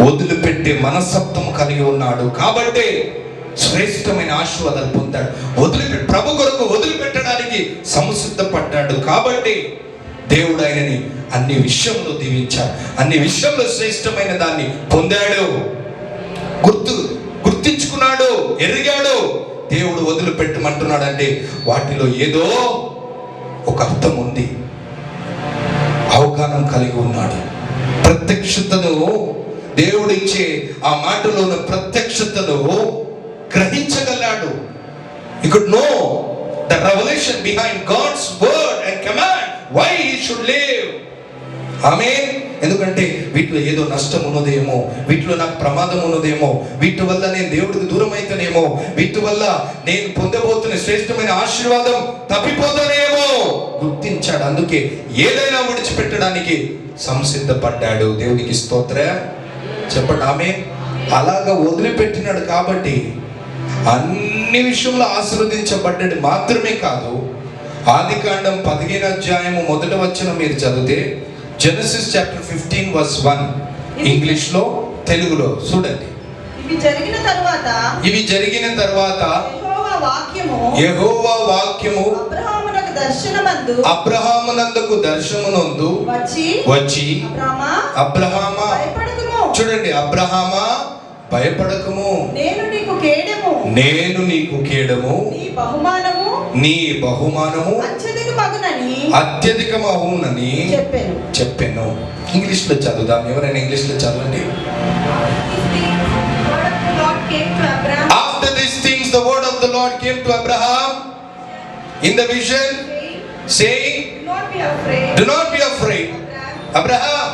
వదిలిపెట్టే మనస్తత్వం కలిగి ఉన్నాడు. కాబట్టి శ్రేష్టమైన ఆశీర్వాదాలు పొందాడు. ప్రభు కొరకు వదిలిపెట్టడానికి సంసిద్ధపడ్డాడు. కాబట్టి దేవుడు ఆయనని అన్ని విషయంలో దీవించాడు. అన్ని విషయంలో శ్రేష్టమైన దాన్ని పొందాడు. గుర్తించుకున్నాడు, ఎరిగాడు. దేవుడు వదిలిపెట్టమంటున్నాడు అంటే వాటిలో ఏదో ఒక అర్థం ఉంది. అవగాహన కలిగి ఉన్నాడు. ప్రత్యక్షతను దేవుడు ఇచ్చే ఆ మాటలోని ప్రత్యక్షతను గ్రహించగలాడు. He could know the revelation behind God's word and command why he should live. ఆమేన్. ఎందుకంటే వీటిలో ఏదో నష్టం ఉన్నదేమో, వీటిలో నాకు ప్రమాదం ఉన్నదేమో, వీటి వల్ల నేను దేవుడికి దూరం అయితేనేమో, వీటి వల్ల నేను పొందబోతున్న శ్రేష్టమైన ఆశీర్వాదం తప్పిపోతానేమో గుర్తించాడు. అందుకే ఏదైనా విడిచిపెట్టడానికి సంసిద్ధపడ్డాడు. దేవునికి స్తోత్రం చెప్పండి. ఆమేన్. అలాగా వదిలిపెట్టినాడు కాబట్టి అన్ని విషయంలో ఆశీర్వదించబడ్డాడు. మాత్రమే కాదు, ఆదికాండం 15వ అధ్యాయము 1వ వచనం మీరు చదివితే, జెనసిస్ చాప్టర్ 15 verse 1 ఇంగ్లీష్ లో, తెలుగులో చూడండి. ఇవి జరిగిన తర్వాత యెహోవా వాక్యము అబ్రహామునందుకు దర్శనమందు వచ్చి అబ్రహామా, చూడండి, అబ్రహామా భయపడకము, నేను నీకు కేడము, నీ బహుమానము అత్యధికమగునని చెప్పాను. ఇంగ్లీష్ లో చదువుదాం. ఎవరైనా ఇంగ్లీష్ లో చదవండి. After these things the word of the Lord came to Abraham in the vision, saying, do not be afraid. Abraham,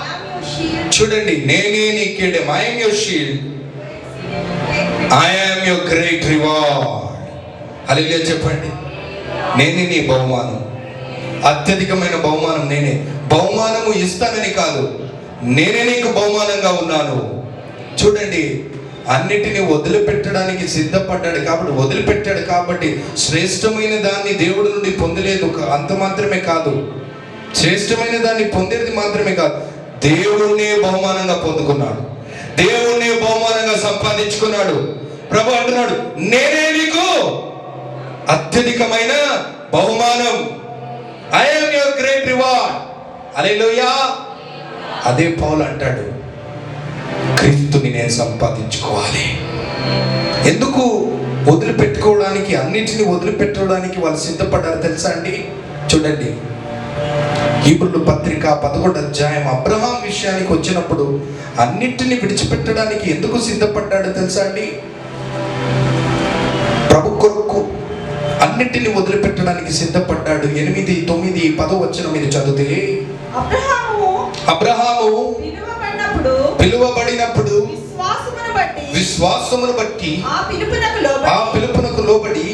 చూడండి, నేనే నీ కేడెం. I am your shield, I am your great reward. హల్లెలూయా చెప్పండి. నేనే నీ బహుమానం, అత్యధికమైన బహుమానం నేనే. బహుమానము ఇస్తానని కాదు, నేనే నీకు బహుమానంగా ఉన్నాను. చూడండి, అన్నిటిని వదిలిపెట్టడానికి సిద్ధపడ్డాడు. కాబట్టి వదిలిపెట్టాడు కాబట్టి శ్రేష్టమైన దాన్ని దేవుడి నుండి పొందలేదు. అంత మాత్రమే కాదు, శ్రేష్టమైన దాన్ని పొందేది మాత్రమే కాదు, దేవుణ్ణే బహుమానంగా పొందుకున్నాడు. దేవుణ్ణే బహుమానంగా సంపాదించుకున్నాడు. ప్రభు అంటున్నాడు, నేనే నీకు అత్యధికమైన బహుమానం. I am your great reward. హల్లెలూయా. అదే పౌలు అంటాడు, క్రీస్తుని నేను సంపాదించుకోవాలి. ఎందుకు వదిలిపెట్టుకోవడానికి, అన్నిటిని వదిలిపెట్టడానికి వాళ్ళు సిద్ధపడ్డారు తెలుసా అండి? చూడండి, హీబ్రూల పత్రిక 11వ అధ్యాయం అబ్రహాం విషయానికి వచ్చినప్పుడు అన్నిటిని విడిచిపెట్టడానికి ఎందుకు సిద్ధపడ్డాడు తెలుసా అండి? ప్రభు కొరకు అన్నిటిని వదిలిపెట్టడానికి సిద్ధపడ్డాడు. 8, 9, 10 వచనం మీరు చదివితే, అబ్రహాము పిలువబడినప్పుడు విశ్వాసమును బట్టి ఆ పిలుపునకు లోబడి,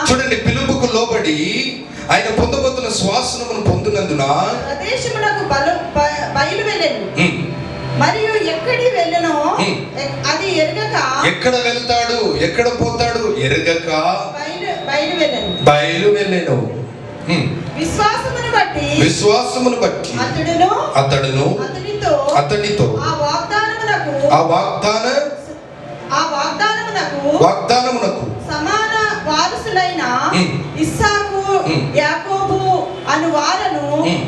చూడండి, పిలుపుకు లోబడి ఆయన పొందబోతున్న శ్వాసమును పొందినందున మరియు ఎక్కడి వెళ్ళనో అది ఎరగక, ఎక్కడ వెళ్తాడు, ఎక్కడ పోతాడు ఎరగక బయలు వెళ్ళెను. విశ్వాసమును బట్టి అతడును అతనితో ఆ వాగ్దానమునకు సమాన వారసులైన ఇస్సాకు, యాకోబు అను వారను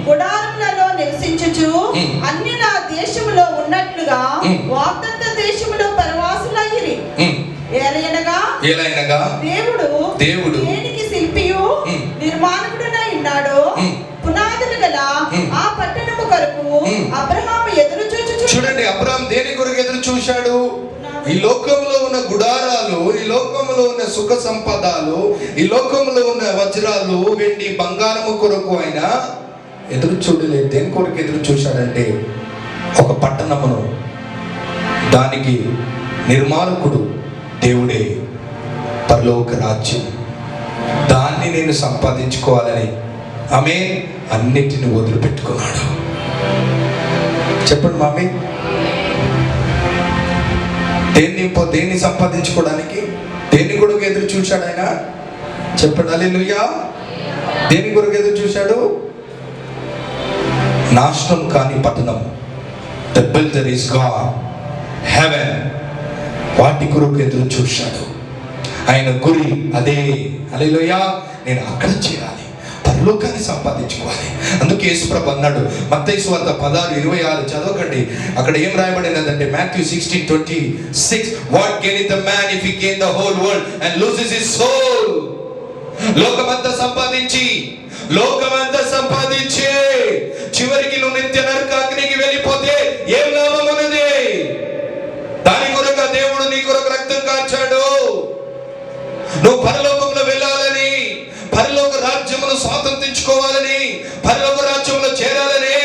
గుడారములలో నివసించుచు అన్యుల దేశములో ఉన్నట్లుగా వాగ్దత్త దేశములో పరవాసులయ్యిరి. ఏలయనగా దేవుడు దేనికి శిల్పియు నిర్మాణకుడునై ఉన్నాడో పునాదులు గల ఆ పట్టణము కొరకు అబ్రహాము ఎదురు చూచుచు. చూడండి, అబ్రహాం దేని కొరకు ఎదురు చూశాడు? ఈ లోకంలో ఉన్న గుడారాలు, ఈ లోకంలో ఉన్న సుఖ సంపదలు, ఈ లోకంలో ఉన్న వజ్రాలు, వెండి, బంగారము కొరకు ఆయన ఎదురు చూడలేదు. దేని కొరకు ఎదురు చూశాడంటే, ఒక పట్టణమును, దానికి నిర్మాణకుడు దేవుడే, పరలోక రాజ్యం, దాన్ని నేను సంపాదించుకోవాలని ఆమె అన్నిటిని వదిలిపెట్టుకున్నాడు. చెప్పండి మామీ, దేన్ని సంపాదించుకోవడానికి, దేని కొరకు ఎదురు చూశాడు ఆయన? చెప్పండి హల్లెలూయా. దేని కొరకు ఎదురు చూశాడు? నాశనం కాని పట్టణం, the builder is God, heaven, వాటి కొరకు ఎదురు చూశాడు. ఆయన గురి అదే. హల్లెలూయా. నేను అక్కడ చేరాలి, పరలోకాన్ని సంపాదించుకోవాలి. అందుకే యేసుప్రభు అన్నాడు, మత్తయి సువార్త 16:26 చదవకండి. అక్కడ ఏం రాయబడినదంటే, Matthew 16:26, what gaineth the man if he gain the whole world and loses his soul? లోకమంతా సంపాదించి చివరికి నువ్వు నిత్య నరకాగ్నికి వెళ్ళిపోతే ఏం లాభం ఉన్నది? దాని కొరకు దేవుడు నీ కొరకు రక్తం కార్చాడు. నువ్వు పరలోకంలో వెళ్ళాలని, పరలోక రాజ్యమును స్వాతంత్రించుకోవాలని, పరలోక రాజ్యంలో చేరాలని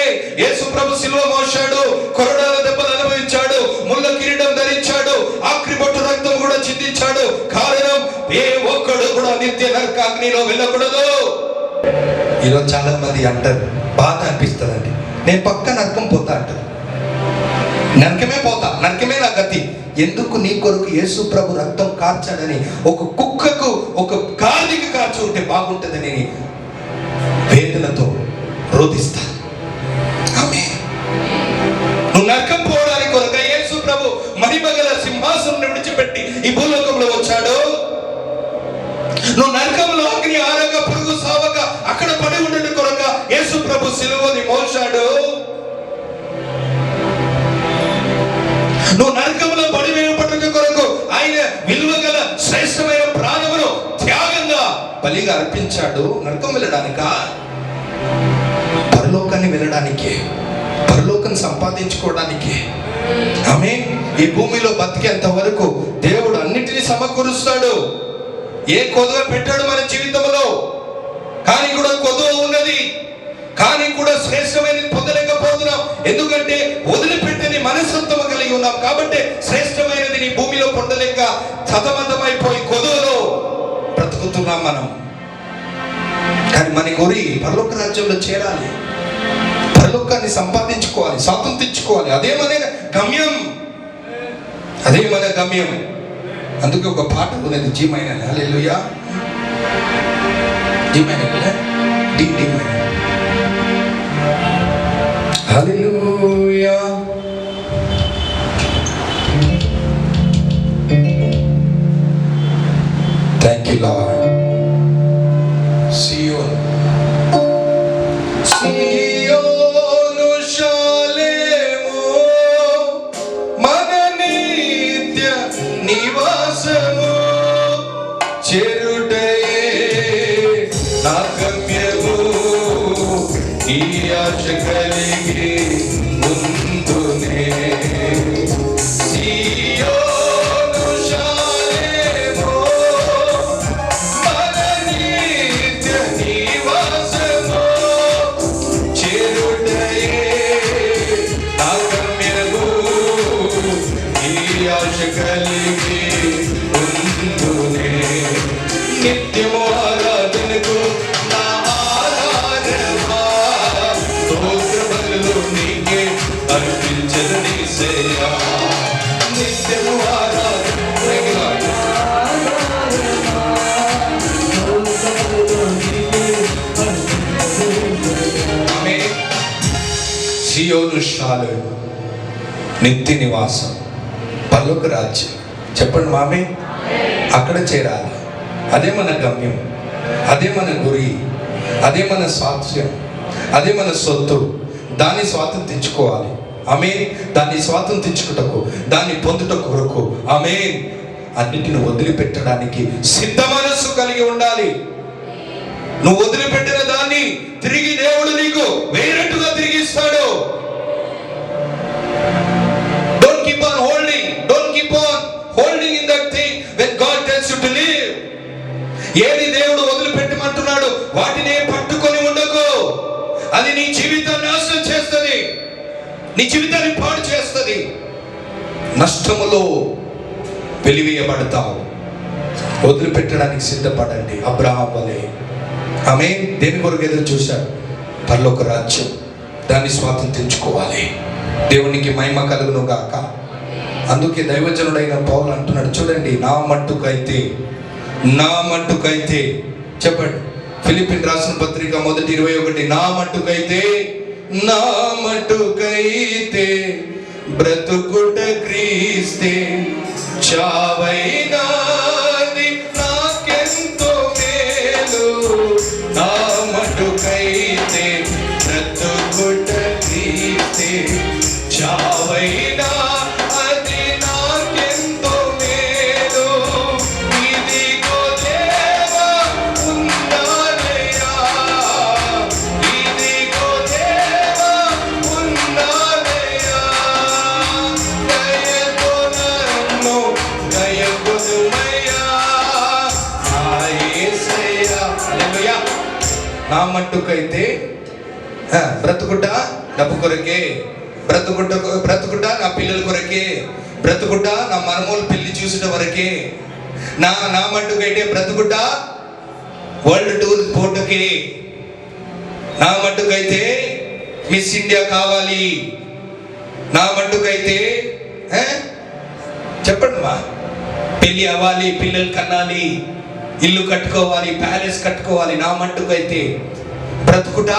యేసు ప్రభు సిలువ మోశాడు, కొరడాల దెబ్బలు అనుభవించాడు, ముళ్ళ కిరీటం ధరించాడు, ఆఖరి బొట్టు రక్తం కూడా చిందించాడు. కారణం, ఏ ఒక్కడు కూడా నిత్య నరకాగ్నిలో వెళ్ళకూడదు. ఈరోజు చాలా మంది అంటారు, బాధ అనిపిస్తుందండి, నేను పక్క నరకం పోతా అంటారు. నరకమే పోతా, నరకమే నా గతి. ఎందుకు? నీ కొరకు యేసు ప్రభు రక్తం కార్చాడని, ఒక కుక్కకు ఒక గాడిదకి కార్చి ఉంటే బాగుంటుందని వేదనతో రోధిస్తా. నువ్వు నరకం పోవడానికి కొరక యేసు ప్రభు మహిమగల సింహాసనం విడిచిపెట్టి ఈ భూలోకంలో వచ్చాడు. నువ్వు నరకంలో అగ్ని ఆరక పురుగు సావక అక్కడ పడి ఉండడం కొరక యేసు ప్రభు సిలువని మోశాడు. నువ్వు నరకంలో పడివేయబడటం కొరకు ఆయన విలువగల శ్రేష్టమైన ప్రాణమును త్యాగంగా బలిగా అర్పించాడు. నరకం వెళ్ళడానిక? పరలోకాన్ని వెళ్ళడానికే, పరలోకాన్ని సంపాదించుకోవడానికి. ఆమె ఈ భూమిలో బతికేంత వరకు దేవుడు అన్నిటినీ సమకూరుస్తాడు. ఏ కొదువ పెట్టాడు మన జీవితంలో, కానీ కూడా కొదువ ఉన్నది, కానీ కూడా శ్రేష్టమైనది పొందలేకపోతున్నాం. ఎందుకంటే వదిలిపెట్టని మనస్తత్వం కలిగి ఉన్నాం. కాబట్టి శ్రేష్టమైనది నీ భూమిలో పొందలేక సతమతమైపోయి కొదువలో బ్రతుకుతున్నాం మనం. కానీ మన గురి పరలోక రాజ్యంలో చేరాలి, పరలోకాన్ని సంపాదించుకోవాలి, స్వాతంత్రించుకోవాలి. అదే మన గమ్యం, అదే మన గమ్యం. అందుకే ఒక పాట ఉన్నది, జీ మైనర్. హల్లెలూయా. జీ మైనర్ కదా, డి మైనర్. హల్లెలూయా. నివాసము చేరుటయే నా గమ్యము. ఈ ఆశ కలిగి ముందునే సియోను శాలేమో మన నిత్య నివాసము చేరుటయే నా గమ్యము. ఈ ఆశ కలిగి ముందునే నిత్యము ఆరాధనకు నా ఆరాధనమా స్తోత్ర బలులు నీకే అర్పించదని సేయా. నిత్యము ఆరాధన ఆమేన్. సియోను శాలేము నిత్య నివాసం పరలోక రాజ్యం. చెప్పండి మామే, అక్కడ చేరాలి. అదే మన గమ్యం, అదే మన గురి, అదే మన స్వాస్థ్యం, అదే మన సొత్తు. దాన్ని స్వాతంత్రించుకోవాలి. ఆమేన్. దాన్ని స్వాతంత్రించుటకు, దాన్ని పొందుట కొరకు ఆమేన్ అన్నిటిని వదిలిపెట్టడానికి సిద్ధ మనస్సు కలిగి ఉండాలి. నువ్వు వదిలిపెట్టిన దాన్ని తిరిగి దేవుడు నీకు వేరేట్టుగా తిరిగి ఇస్తాడు. Don't keep on holding in that thing when God tells you to leave. ఏది దేవుడు వదిలిపెట్టమంటున్నాడు వాటినే పట్టుకొని ఉండకు. అది నీ జీవితాన్ని నాశనం చేస్తుంది, నీ జీవితాన్ని పాడు చేస్తుంది. నష్టములో వెలివేయబడతావు. వదిలిపెట్టడానికి సిద్ధపడండి. అబ్రహాం వలె ఆమేన్. దేని కొరకు ఎదురు చూశాడు? పరలోక రాజ్యం. దాన్ని స్వాతంత్రించుకోవాలి. దేవునికి మహిమ కలుగును గాక. అందుకే దైవజనుడైన పౌలు అంటున్నాడు, చూడండి, నా మట్టుకైతే చెప్పండి. ఫిలిప్పీయులకు రాసిన పత్రిక 1:21, నా మట్టుకైతే బ్రతుకుట క్రీస్తే, చావైనాది నాకెంతో మేలు. నా మట్టుకైతే బ్రతుకుట క్రీస్తే, చావైనా అది నాకెంతో మేలు. ఇదిగో దేవా ఉన్నానయ్యా, ఇదిగో దేవా ఉన్నానయ్యా, దయతో నన్ను దయకొనుమయ్యా నా యేసయ్యా. హల్లెలూయా. నా మట్టుకైతే బ్రతుకుట డబ్బు కొరకే, బ్రతుకుట నా పిల్లల కొరకే, బ్రతుకుట నా మనమూలు పెళ్లి చూసిన వరకే. నా మట్టుకైతే బ్రతుకుట వరల్డ్ టూర్ పోటుకే. నా మట్టుకైతే మిస్ ఇండియా కావాలి. నా మట్టుకైతే చెప్పండి మా, పెళ్లి అవ్వాలి, పిల్లలు కనాలి, ఇల్లు కట్టుకోవాలి, ప్యాలెస్ కట్టుకోవాలి. నా మట్టుకైతే బ్రతుకుట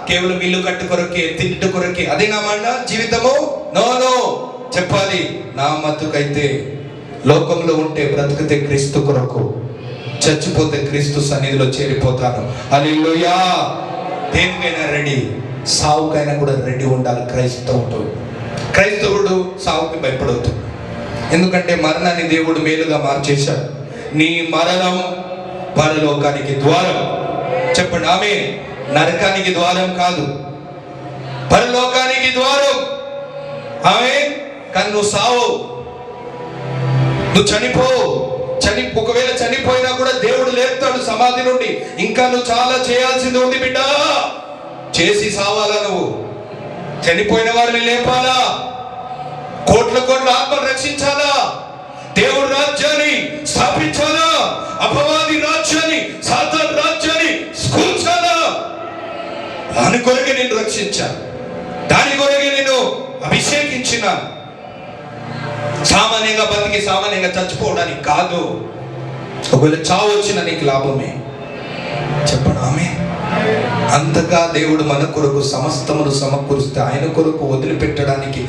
కేవలం ఇల్లు కట్టు కొరకే, తింటు కొరకే. అదే నా మాట జీవితము? నో చెప్పాలి. నా మట్టుకైతే లోకంలో ఉంటే బ్రతుకుతే క్రీస్తు కొరకు, చచ్చిపోతే క్రీస్తు సన్నిధిలో చేరిపోతాను. హల్లెలూయా. దేనికైనా రెడీ, సావుకైనా కూడా రెడీ ఉండాలి. క్రైస్తవుడు సావుకి భయపడవద్దు. ఎందుకంటే మరణాన్ని దేవుడు మేలుగా మార్చేశాడు. నీ మరణం పరలోకానికి ద్వారం. చెప్పండి ఆమేన్. నరకానికి ద్వారం కాదు, పరలోకానికి ద్వారం. ఆమేన్. కానీ నువ్వు సావు, నువ్వు ఒకవేళ చనిపోయినా కూడా దేవుడు లేపుతాడు సమాధి నుండి. ఇంకా నువ్వు చాలా చేయాల్సింది ఉంది బిడ్డ. చేసి సావాలా? నువ్వు చనిపోయిన వారిని లేపాలా? కోట్ల ఆత్మలు రక్షించాలా? దేవుడు రాజ్యాన్ని స్థాపించాలా? అపవాది రాజ్యాన్ని, సాతాను రాజ్యాన్ని కూల్చాలా? దాని కొరకే నేను రక్షించాను, దాని కొరకే నేను అభిషేకించినాను. సామాన్యంగా బతికి సామాన్యంగా చచ్చిపోవడానికి కాదు. ఒకవేళ చావు వచ్చిన నీకు లాభమే. చెప్పండి ఆమేన్. అంతగా దేవుడు మన కొరకు సమస్తమును సమకూరుస్తే ఆయన కొరకు వదిలిపెట్టడానికి,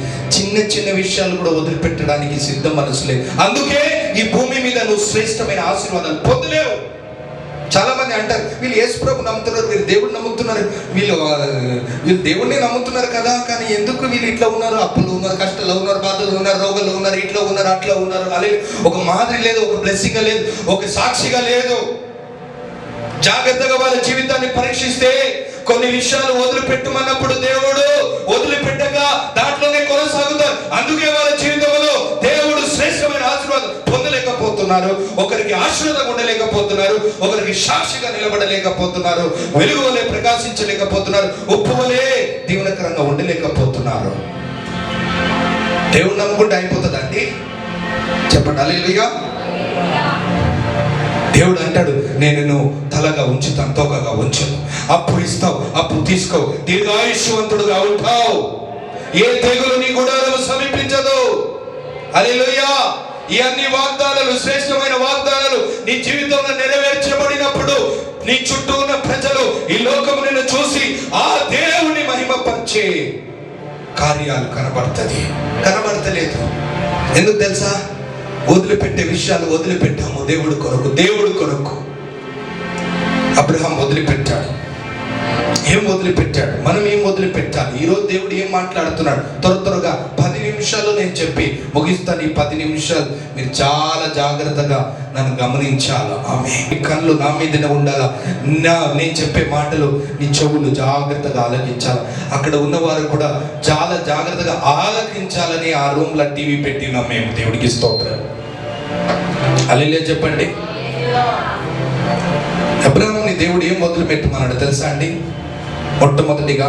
చిన్న విషయాలు కూడా వదిలిపెట్టడానికి సిద్ధ మనసులే. అందుకే ఈ భూమి మీద నువ్వు శ్రేష్టమైన ఆశీర్వాదాలు పొందలేవు. చాలా మంది అంటారు, వీళ్ళు యేసు ప్రభు నమ్ముతున్నారు, వీళ్ళు దేవుడు నమ్ముతున్నారు, వీళ్ళు దేవుడిని నమ్ముతున్నారు కదా, కానీ ఎందుకు వీళ్ళు ఇట్లా ఉన్నారు, అప్పులు ఉన్నారు, కష్టాలు ఉన్నారు, బాధలు బాధలు ఉన్నారు, రోగులు ఉన్నారు, ఇట్లా ఉన్నారు, అట్లా ఉన్నారు. అలాగే ఒక మాదిరి లేదు, ఒక బ్లెస్సింగ్ లేదు, ఒక సాక్షిగా లేదు. జాగ్రత్తగా వాళ్ళ జీవితాన్ని పరీక్షిస్తే కొన్ని విషయాలు వదిలిపెట్టమన్నప్పుడు దేవుడు వదిలిపెట్టగా దాంట్లోనే కొనసాగుతారు. అందుకే వాళ్ళ జీవితంలో దేవుడు శ్రేష్టమైన ఆశీర్వాదం పొందలేకపోతున్నారు. ఒకరికి ఆశీర్వాదం ఉండలేకపోతున్నారు, ఒకరికి సాక్షిగా నిలబడలేకపోతున్నారు, వెలుగు వలె ప్రకాశించలేకపోతున్నారు, ఉప్పు వలె దీవెనకరంగా ఉండలేకపోతున్నారు. దేవుడు నమ్ముకుంటే అయిపోతుందండి? చెప్పండి హల్లెలూయా. దేవుడు అంటాడు, నేను నువ్వు తలగా ఉంచుతాను, తోకగా ఉంచను. అప్పు ఇస్తావు, అప్పు తీసుకో, దీర్ఘాయుష్యవంతుడుగా ఉంటావు. ఏ తెగులు నీ గుడారము సమీపించదు. హల్లెలూయా. ఈ అన్ని వాగ్దానాలు, శ్రేష్టమైన వాగ్దానాలు నీ జీవితంలో నెరవేర్చబడినప్పుడు నీ చుట్టూ ఉన్న ప్రజలు, ఈ లోకము నిన్ను చూసి ఆ దేవుని మహిమపరిచే కార్యాలు కనబడతలేదు. ఎందుకు తెలుసా? వదిలిపెట్టే విషయాలు వదిలిపెట్టాము దేవుడు కొరకు. అబ్రహాం వదిలిపెట్టాడు. ఏం వదిలిపెట్టాడు? మనం ఏం వదిలిపెట్టాలి? ఈరోజు దేవుడు ఏం మాట్లాడుతున్నాడు? త్వరగా 10 నిమిషాలు నేను చెప్పి ముగిస్తాను. ఈ 10 నిమిషాలు మీరు చాలా జాగ్రత్తగా నన్ను గమనించాలి. ఆమె కళ్ళు నా మీదనే ఉండాలా. నేను చెప్పే మాటలు నీ చెవులు జాగ్రత్తగా ఆలకించాలి. అక్కడ ఉన్నవారు కూడా చాలా జాగ్రత్తగా ఆలకించాలని ఆ రూమ్లో టీవీ పెట్టినాం మేము. దేవుడికి స్తోత్రం. హల్లెలూయా చెప్పండి. అబ్రహాముని దేవుడు ఏం వదిలిపెట్టమన్నాడు తెలుసా అండి? మొట్టమొదటిగా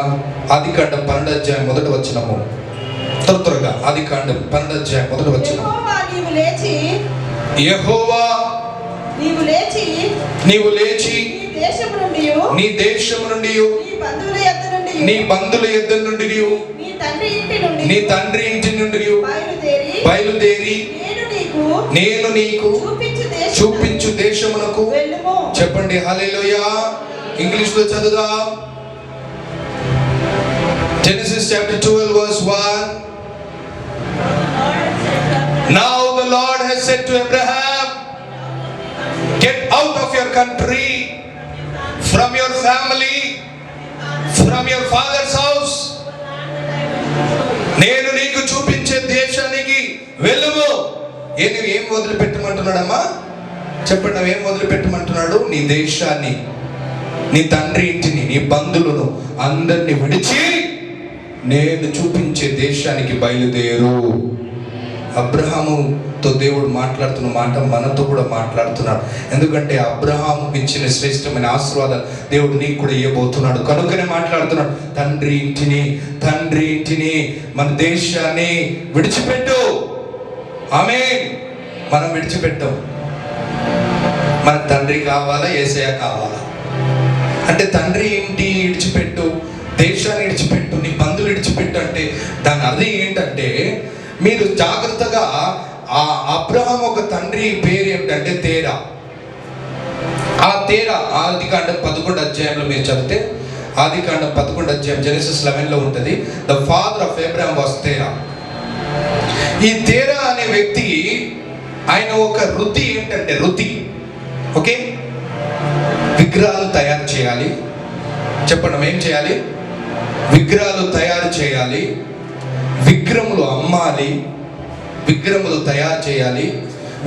ఆదికాండం 12వ అధ్యాయం 1వ వచనము. త్వరగా ఆదికాండం 12వ అధ్యాయం 1వ వచనం. యెహోవా నీవు లేచి నీ దేశము నుండి నీ బంధువుల యొద్ద నుండి నీ తండ్రి ఇంటి నుండి బయలుదేరి నేను నీకు చూపించు దేశమునకు. చెప్పండి హల్లెలూయా. ఇంగ్లీష్ లో చదువుదాం. Genesis chapter 12 verse 1. Now the Lord has said to Abraham, get out of your country, from your family, from your father's house. నేను నీకు చూపించే దేశానికి వెళ్ళుము. ఏం వదిలిపెట్టమంటున్నాడమ్మా? చెప్పండి, ఏం వదిలిపెట్టమంటున్నాడు? నీ దేశాన్ని, నీ తండ్రి ఇంటిని, నీ బంధువులను అందరినీ విడిచి నేను చూపించే దేశానికి బయలుదేరు. అబ్రహాముతో దేవుడు మాట్లాడుతున్న మాట మనతో కూడా మాట్లాడుతున్నాడు. ఎందుకంటే అబ్రహాముకి ఇచ్చిన శ్రేష్టమైన ఆశీర్వాదాలు దేవుడు నీకు కూడా ఇవ్వబోతున్నాడు. కనుకనే మాట్లాడుతున్నాడు, తండ్రి ఇంటిని మన దేశాన్ని విడిచిపెట్టు. ఆమేన్. మనం విడిచిపెట్టాం. మన తండ్రి కావాలా, యేసయ్య కావాలా? అంటే తండ్రి ఇంటి విడిచిపెట్టు, దేశాన్ని విడిచిపెట్టు, నీ బంధువులు విడిచిపెట్టు అంటే దాని అర్థం ఏంటంటే, మీరు జాగ్రత్తగా ఆ అబ్రహాం ఒక తండ్రి పేరు ఏమిటంటే తేరా. ఆ తేరా ఆదికాండం 11వ అధ్యాయంలో మీరు చదివితే, ఆదికాండం 11వ అధ్యాయం జెనసిస్ 11లో ఉంటుంది. The father of Abraham was తేరా. ఈ తేరా అనే వ్యక్తి, ఆయన ఒక వృత్తి ఏంటంటే ఓకే, విగ్రహాలు తయారు చేయాలి. చెప్పండి, ఏం చేయాలి? విగ్రహాలు తయారు చేయాలి, విగ్రహములు అమ్మాలి, విగ్రహములు తయారు చేయాలి,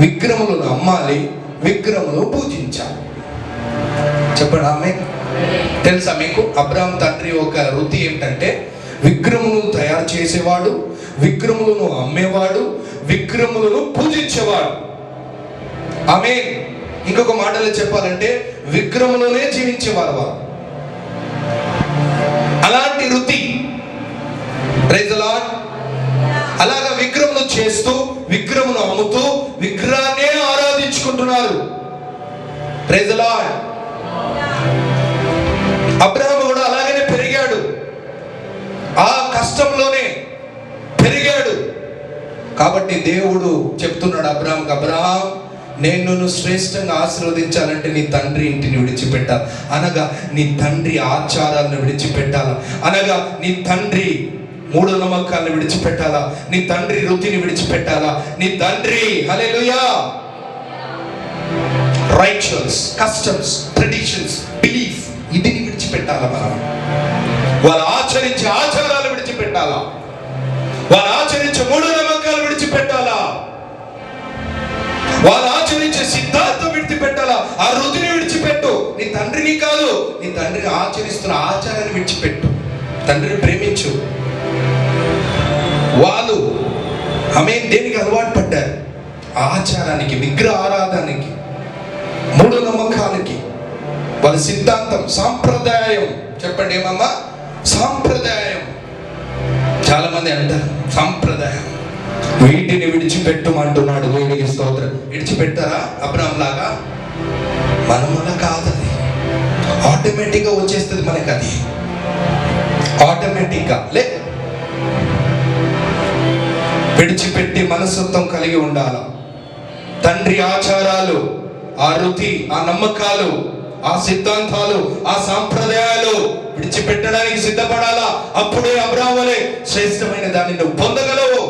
విగ్రహములను అమ్మాలి, విగ్రహములు పూజించాలి. చెప్పండి ఆమె. తెలుసా మీకు? అబ్రహాం తండ్రి ఒక వృత్తి ఏమిటంటే విగ్రహములను తయారు చేసేవాడు, విగ్రహములను అమ్మేవాడు, విగ్రహములను పూజించేవాడు. ఆమె. ఇంకొక మాటలో చెప్పాలంటే విగ్రహంలోనే జీవించేవారు వారు. అలాంటి వృత్తి. Praise the Lord. అలాగా విగ్రహములు చేస్తూ, విగ్రహమును అమ్ముతూ, విగ్రహాన్నే ఆరాధించుకుంటున్నారు. Praise the Lord. అబ్రహాము కూడా అలాగనే పెరిగాడు, ఆ కష్టంలోనే పెరిగాడు. కాబట్టి దేవుడు చెప్తున్నాడు అబ్రహాంకి, అబ్రహాం నేను నిన్ను శ్రేష్టంగా ఆశీర్వదించాలంటే నీ తండ్రి ఇంటిని విడిచిపెట్టాలి, అనగా నీ తండ్రి ఆచారాలను విడిచిపెట్టాలా, అనగా నీ తండ్రి మూఢనమ్మకాలను విడిచిపెట్టాలా, నీ తండ్రి వృత్తిని విడిచిపెట్టాలా, నీ తండ్రి హల్లెలూయా రైచువల్స్, కస్టమ్స్, ట్రెడిషన్స్, బిలీఫ్ ఇది విడిచిపెట్టాలా. మనం వాళ్ళు ఆచరించే ఆచారాలు విడిచిపెట్టాలా, వాళ్ళు ఆచరించే మూఢనమ్మకాలు తండ్రిని ఆచరిస్తున్న ఆచారాన్ని విడిచిపెట్టు. తండ్రిని ప్రేమించు. వాళ్ళు దేనికి అలవాటు పడ్డారు? ఆచారానికి, విగ్రహ ఆరాధనకి, మూఢనమ్మకాలకి. వాళ్ళ సిద్ధాంతం సాంప్రదాయం. చెప్పండి ఏమమ్మా? సాంప్రదాయం. చాలా మంది అంటారు సాంప్రదాయం. వీటిని విడిచిపెట్టమంటున్నాడు. దేవునికి స్తోత్రం. విడిచిపెట్టారా అబ్రహాం లాగా? మనం అలా కాదది. ఆటోమేటిక్గా వచ్చేస్తుంది మనకి. అది ఆటోమేటిక్గా విడిచిపెట్టి మనస్తత్వం కలిగి ఉండాలి. తండ్రి ఆచారాలు, ఆ రుతి, ఆ నమ్మకాలు, ఆ సిద్ధాంతాలు, ఆ సాంప్రదాయాలు విడిచిపెట్టడానికి సిద్ధపడాలా. అప్పుడే అబ్రహాము వలె శ్రేష్టమైన దాన్ని నువ్వు పొందగలవు,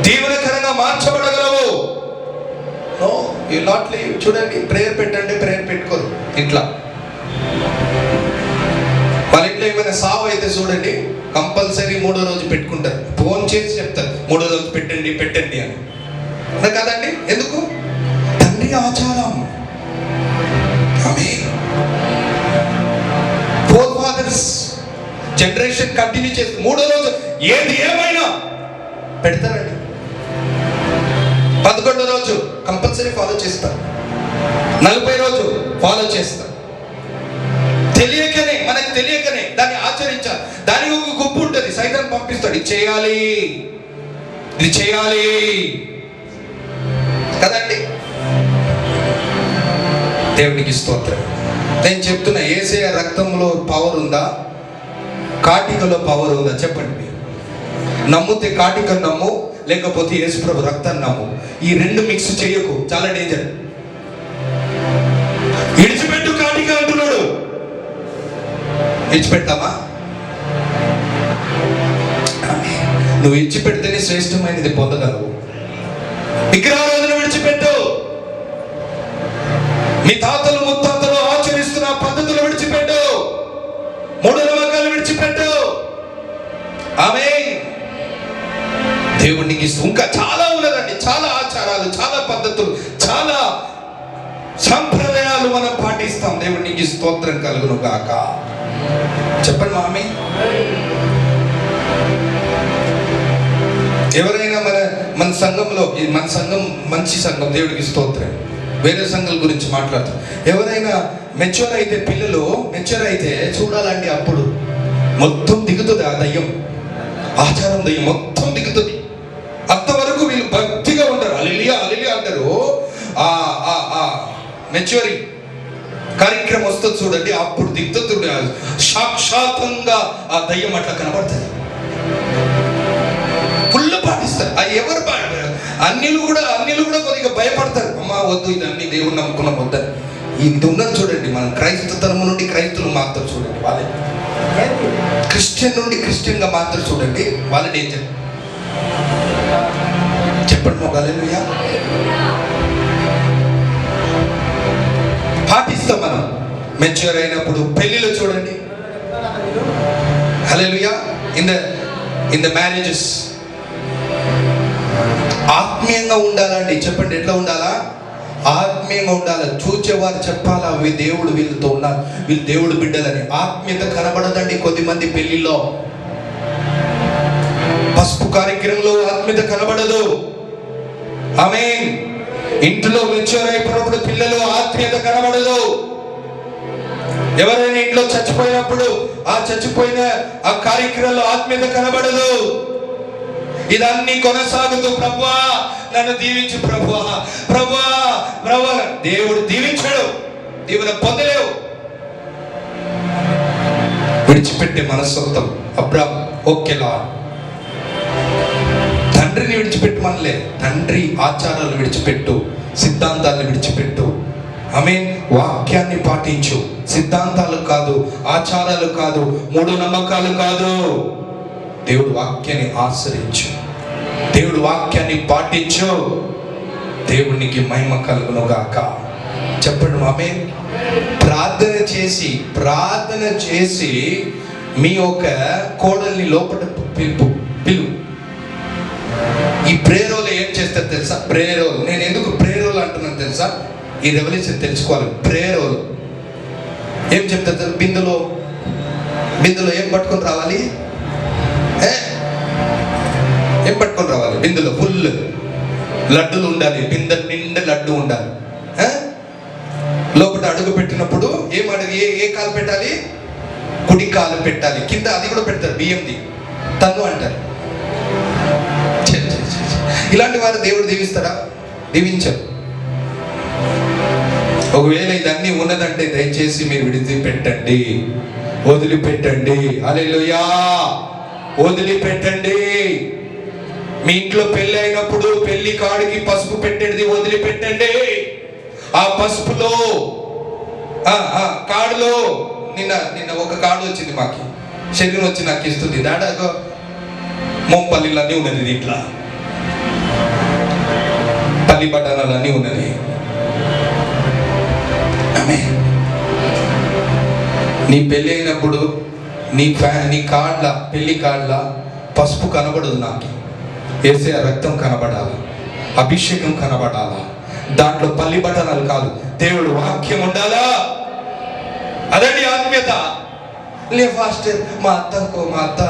దీవెనకరంగా మార్చబడగలవు. No, you not leave. చూడండి, ప్రేయర్ పెట్టండి, ప్రేయర్ పెట్టుకోరు ఇంట్లో. వాళ్ళ ఇంట్లో ఏమైనా సావు అయితే చూడండి, కంపల్సరీ 3వ రోజు పెట్టుకుంటారు. ఫోన్ చేసి చెప్తారు 3వ రోజు పెట్టండి పెట్టండి అని. కాదండి, ఎందుకు? తండ్రి ఆచారం. ఫోర్ ఫాదర్స్ జనరేషన్ కంటిన్యూ చేసి 3వ రోజు ఏది ఏమైనా పెడతారండి. 11వ రోజు కంపల్సరీ ఫాలో చేస్తారు. 40వ రోజు ఫాలో చేస్తారు. తెలియకనే, మనకు తెలియకనే దాన్ని ఆచరించాలి. దానికి ఒక గుప్పు ఉంటుంది, సైతాన్ పంపిస్తాడు. ఇది చేయాలి, ఇది చేయాలి కదండి. దేవునికి స్తోత్రం. నేను చెప్తున్నా, యేసయ్య రక్తంలో పవర్ ఉందా? కాటికలో పవర్ ఉందా? చెప్పండి మీరు. నమ్ముతే కాటిక నమ్ము, లేకపోతే యేసుప్రభు రక్తాన్ని నమ్ము. ఈ రెండు మిక్స్ చేయకు, చాలా డేంజర్. విడిచిపెట్టు కాటిక అంటున్నాడు. విడిచిపెడతామా? నువ్వు విడిచిపెడితేనే శ్రేష్టమైనది పొందగలవు. విగ్రహారాధన విడిచిపెట్టు. మీ తాతలు ముత్తాతలు ఆచరిస్తున్న పద్ధతులు విడిచిపెట్టు. మూఢనమ్మకాలు విడిచిపెట్టు. ఆమేన్. దేవునికి ఇంకా చాలా ఉన్నదండి. చాలా ఆచారాలు, చాలా పద్ధతులు, చాలా సంప్రదాయాలు మనం పాటిస్తాం. దేవునికి స్తోత్రం కలుగును గాక. చెప్పండి మామీ. ఎవరైనా మన సంఘంలో, మన సంఘం మంచి సంఘం, దేవుడికి స్తోత్రం. వేరే సంఘాల గురించి మాట్లాడుతాం. ఎవరైనా మెచ్యూర్ అయితే, పిల్లలు మెచ్యూర్ అయితే చూడాలండి, అప్పుడు మొత్తం దిగుతుంది ఆ దయ్యం, ఆచారం దయ్యం మొత్తం దిగుతుంది. అంతవరకు వీళ్ళు భక్తిగా ఉంటారు, హల్లెలూయా హల్లెలూయా అంటారు. మెచ్యూరింగ్ కార్యక్రమం వస్తుంది చూడండి, అప్పుడు దిగుతుంది. సాక్షాత్తంగా ఆ దయ్యం అట్లా కనబడుతుంది. ఫుల్ పాటిస్తారు. ఎవరు అన్నిలు కూడా కొద్దిగా భయపడతారు. అమ్మా వద్దు, ఇది అన్ని దేవుడు నమ్ముకున్న వద్దని. ఇది ఉన్నది చూడండి. మనం క్రైస్తతనం నుండి క్రైస్తువులు మాత్రం చూడండి, వాళ్ళే క్రిస్టియన్ నుండి క్రిస్టియన్గా మాత్రం చూడండి, వాళ్ళ డేంజర్. చెప్పండి మా హల్లెలూయా. పాటిస్తాం మనం. మెచ్యూర్ అయినప్పుడు పెళ్లిలో చూడండి, హల్లెలూయా. ఇన్ ద మ్యారేజెస్ ఆత్మీయంగా ఉండాలండి. చెప్పండి, ఎట్లా ఉండాలా? ఆత్మీయంగా ఉండాలి. చూచేవారు చెప్పాలా, దేవుడు వీళ్ళతో ఉన్నారు, వీళ్ళు దేవుడు బిడ్డలని. ఆత్మీయత కనబడదండి కొద్దిమంది పెళ్లిలో. పసుపు కార్యక్రమంలో ఆత్మీయత కనబడదు. ఆమేన్. ఇంట్లో మెచ్యూర్ అయిపోయినప్పుడు పిల్లలు ఆత్మీయత కనబడదు. ఎవరైనా ఇంట్లో చచ్చిపోయినప్పుడు ఆ చచ్చిపోయిన ఆ కార్యక్రమంలో ఆత్మీయత కనబడదు. ఇదన్నీ కొనసాగుతూ, ప్రభువా నన్ను దీవించు, ప్రభువా ప్రభువా ప్రభువా. దేవుడు దీవించాడు, దీవెన పొందలేవు. విడిచిపెట్టే మనస్తత్వం. అబ్రాహాం ఓకేలా తండ్రిని విడిచిపెట్టు మనలే. తండ్రి ఆచారాలు విడిచిపెట్టు, సిద్ధాంతాలను విడిచిపెట్టు. ఆమేన్. వాక్యాన్ని పాటించు. సిద్ధాంతాలు కాదు, ఆచారాలు కాదు, మూఢనమ్మకాలు కాదు. దేవుడు వాక్యాన్ని ఆశ్రయించు, దేవుడు వాక్యాన్ని పాటించు. దేవునికి మహిమ కలుగును గాక. చెప్పండి ఆమేన్. ప్రార్థన చేసి మీ యొక్క కోడల్ని లోపల పిలువు. ఈ ప్రేరోలు ఏం చేస్తారు తెలుసా? ప్రేరోలు. నేను ఎందుకు ప్రేరోలు అంటున్నాను తెలుసా? ఈ రెవల్యూషన్ తెలుసుకోవాలి. ప్రేరోలు ఏం చెప్తారు? బిందులో ఏం పట్టుకొని రావాలి? ఏం పట్టుకొని రావాలి? బిందులో ఫుల్ లడ్డులు ఉండాలి, బిందె నిండా లడ్డు ఉండాలి. లోపల అడుగు పెట్టినప్పుడు ఏ కాలు పెట్టాలి? కుడి కాలు పెట్టాలి. కింద అది కూడా పెడతారు, బియ్యంది తన్ను అంటారు. ఇలాంటి వారు దేవుడు దీవిస్తాడా? దీవించరు. ఒకవేళ ఇదన్నీ ఉన్నదంటే దయచేసి మీరు విడిచిపెట్టండి, వదిలిపెట్టండి. హల్లెలూయా, వదిలిపెట్టండి. మీ ఇంట్లో పెళ్లి అయినప్పుడు పెళ్లి కాడికి పసుపు పెట్టేది వదిలిపెట్టండి. ఆ పసుపులో కాడులో నిన్న ఒక కాడు వచ్చింది, మాకి శరీరం వచ్చి నాకు ఇస్తుంది. దాదాపు మొంపల్లిలన్నీ ఉన్నది, దీంట్లో పల్లి బఠానాలన్నీ ఉన్నది. నీ పెళ్ళి అయినప్పుడు నీ కార్డ్ల పెళ్లి కార్డ్ల పసుపు కనబడదు. నాకు యేసయ్య రక్తం కనబడాలి, అభిషేకం కనబడాలా. దాంట్లో పల్లి బఠానాలు కాదు, దేవుడు వాక్యం ఉండాలా. అదండి ఆత్మీయత. లే ఫాస్టర్, మా అత్త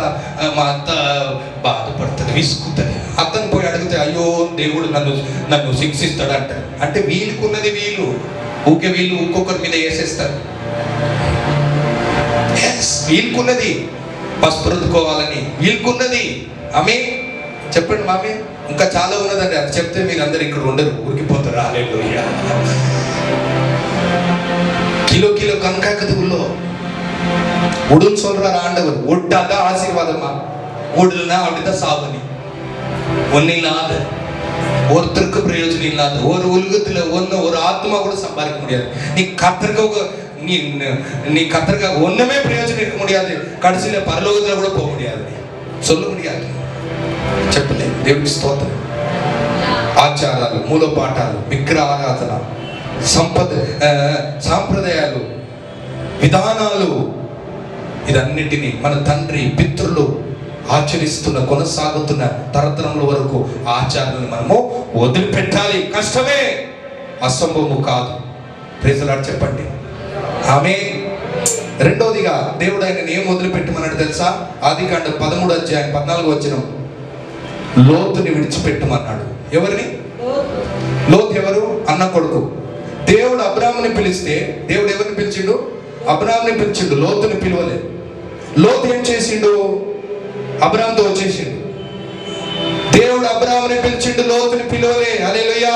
బాధపడుతుంది, విసుకుతుంది. అతను పోయి అడిగితే అయ్యో దేవుడు నన్ను శిక్షిస్తాడు అంటారు. అంటే వీళ్ళకున్నది వీళ్ళు ఇంకొకరి మీద వేసేస్తారు. వీళ్ళకున్నది పసుపు రుద్దుకోవాలని వీళ్ళకున్నది. ఆమె చెప్పండి మామే, ఇంకా చాలా ఉన్నదండి. అది చెప్తే మీరు అందరు ఇక్కడ ఉండరు, ఊరికిపోతారు. హల్లెలూయా. கிலோ கணக்காக்குது உள்ளோ. உடுன்னு சொல்றாரு ஆண்டவர். ஒட்டாதான் ஆசீர்வாதமா, உடல்னா அப்படிதான் சாபனி. ஒன்னும் இல்லாத, ஒருத்தருக்கு பிரயோஜனம் இல்லாத ஒரு உலகத்துல ஒரு ஆத்மா கூட சம்பாதிக்க முடியாது. நீ கத்தருக்காக ஒண்ணுமே பிரயோஜனம் இருக்க முடியாது. கடைசியில பரலோகத்துல கூட போக முடியாது, சொல்ல முடியாது. చెప్పలే. దేవుడికి స్తోత్రం. ఆచారాలు, మూలపాఠాలు, విగ్రహ ఆరాధన, సాంప్రదాయాలు, విధానాలు, ఇదన్నిటినీ మన తండ్రి పితృలు ఆచరిస్తున్న కొనసాగుతున్న తరతరముల వరకు ఆచారాలను మనము వదిలిపెట్టాలి. కష్టమే, అసంభవము కాదు. ప్రైజ్ ది లార్డ్ చెప్పండి. ఆమేన్. రెండోదిగా దేవుడు ఆయనను ఏం వదిలిపెట్టమన్నాడు తెలుసా? ఆదికాండం 13:14 లోతుని విడిచిపెట్టమన్నాడు. ఎవరిని? లోతు ఎవరు? అన్న కొడుకు. దేవుడు అబ్రాహాముని పిలిస్తే దేవుడు ఎవరిని పిలిచిండు? అబ్రాహాముని పిలిచిండు, లోతుని పిలవలేదు. లోతు ఏం చేసిండు? అబ్రాహాముతో వచ్చేసిండు. దేవుడు అబ్రాహాముని పిలిచిండు, లోతుని పిలవలే. హల్లెలూయా.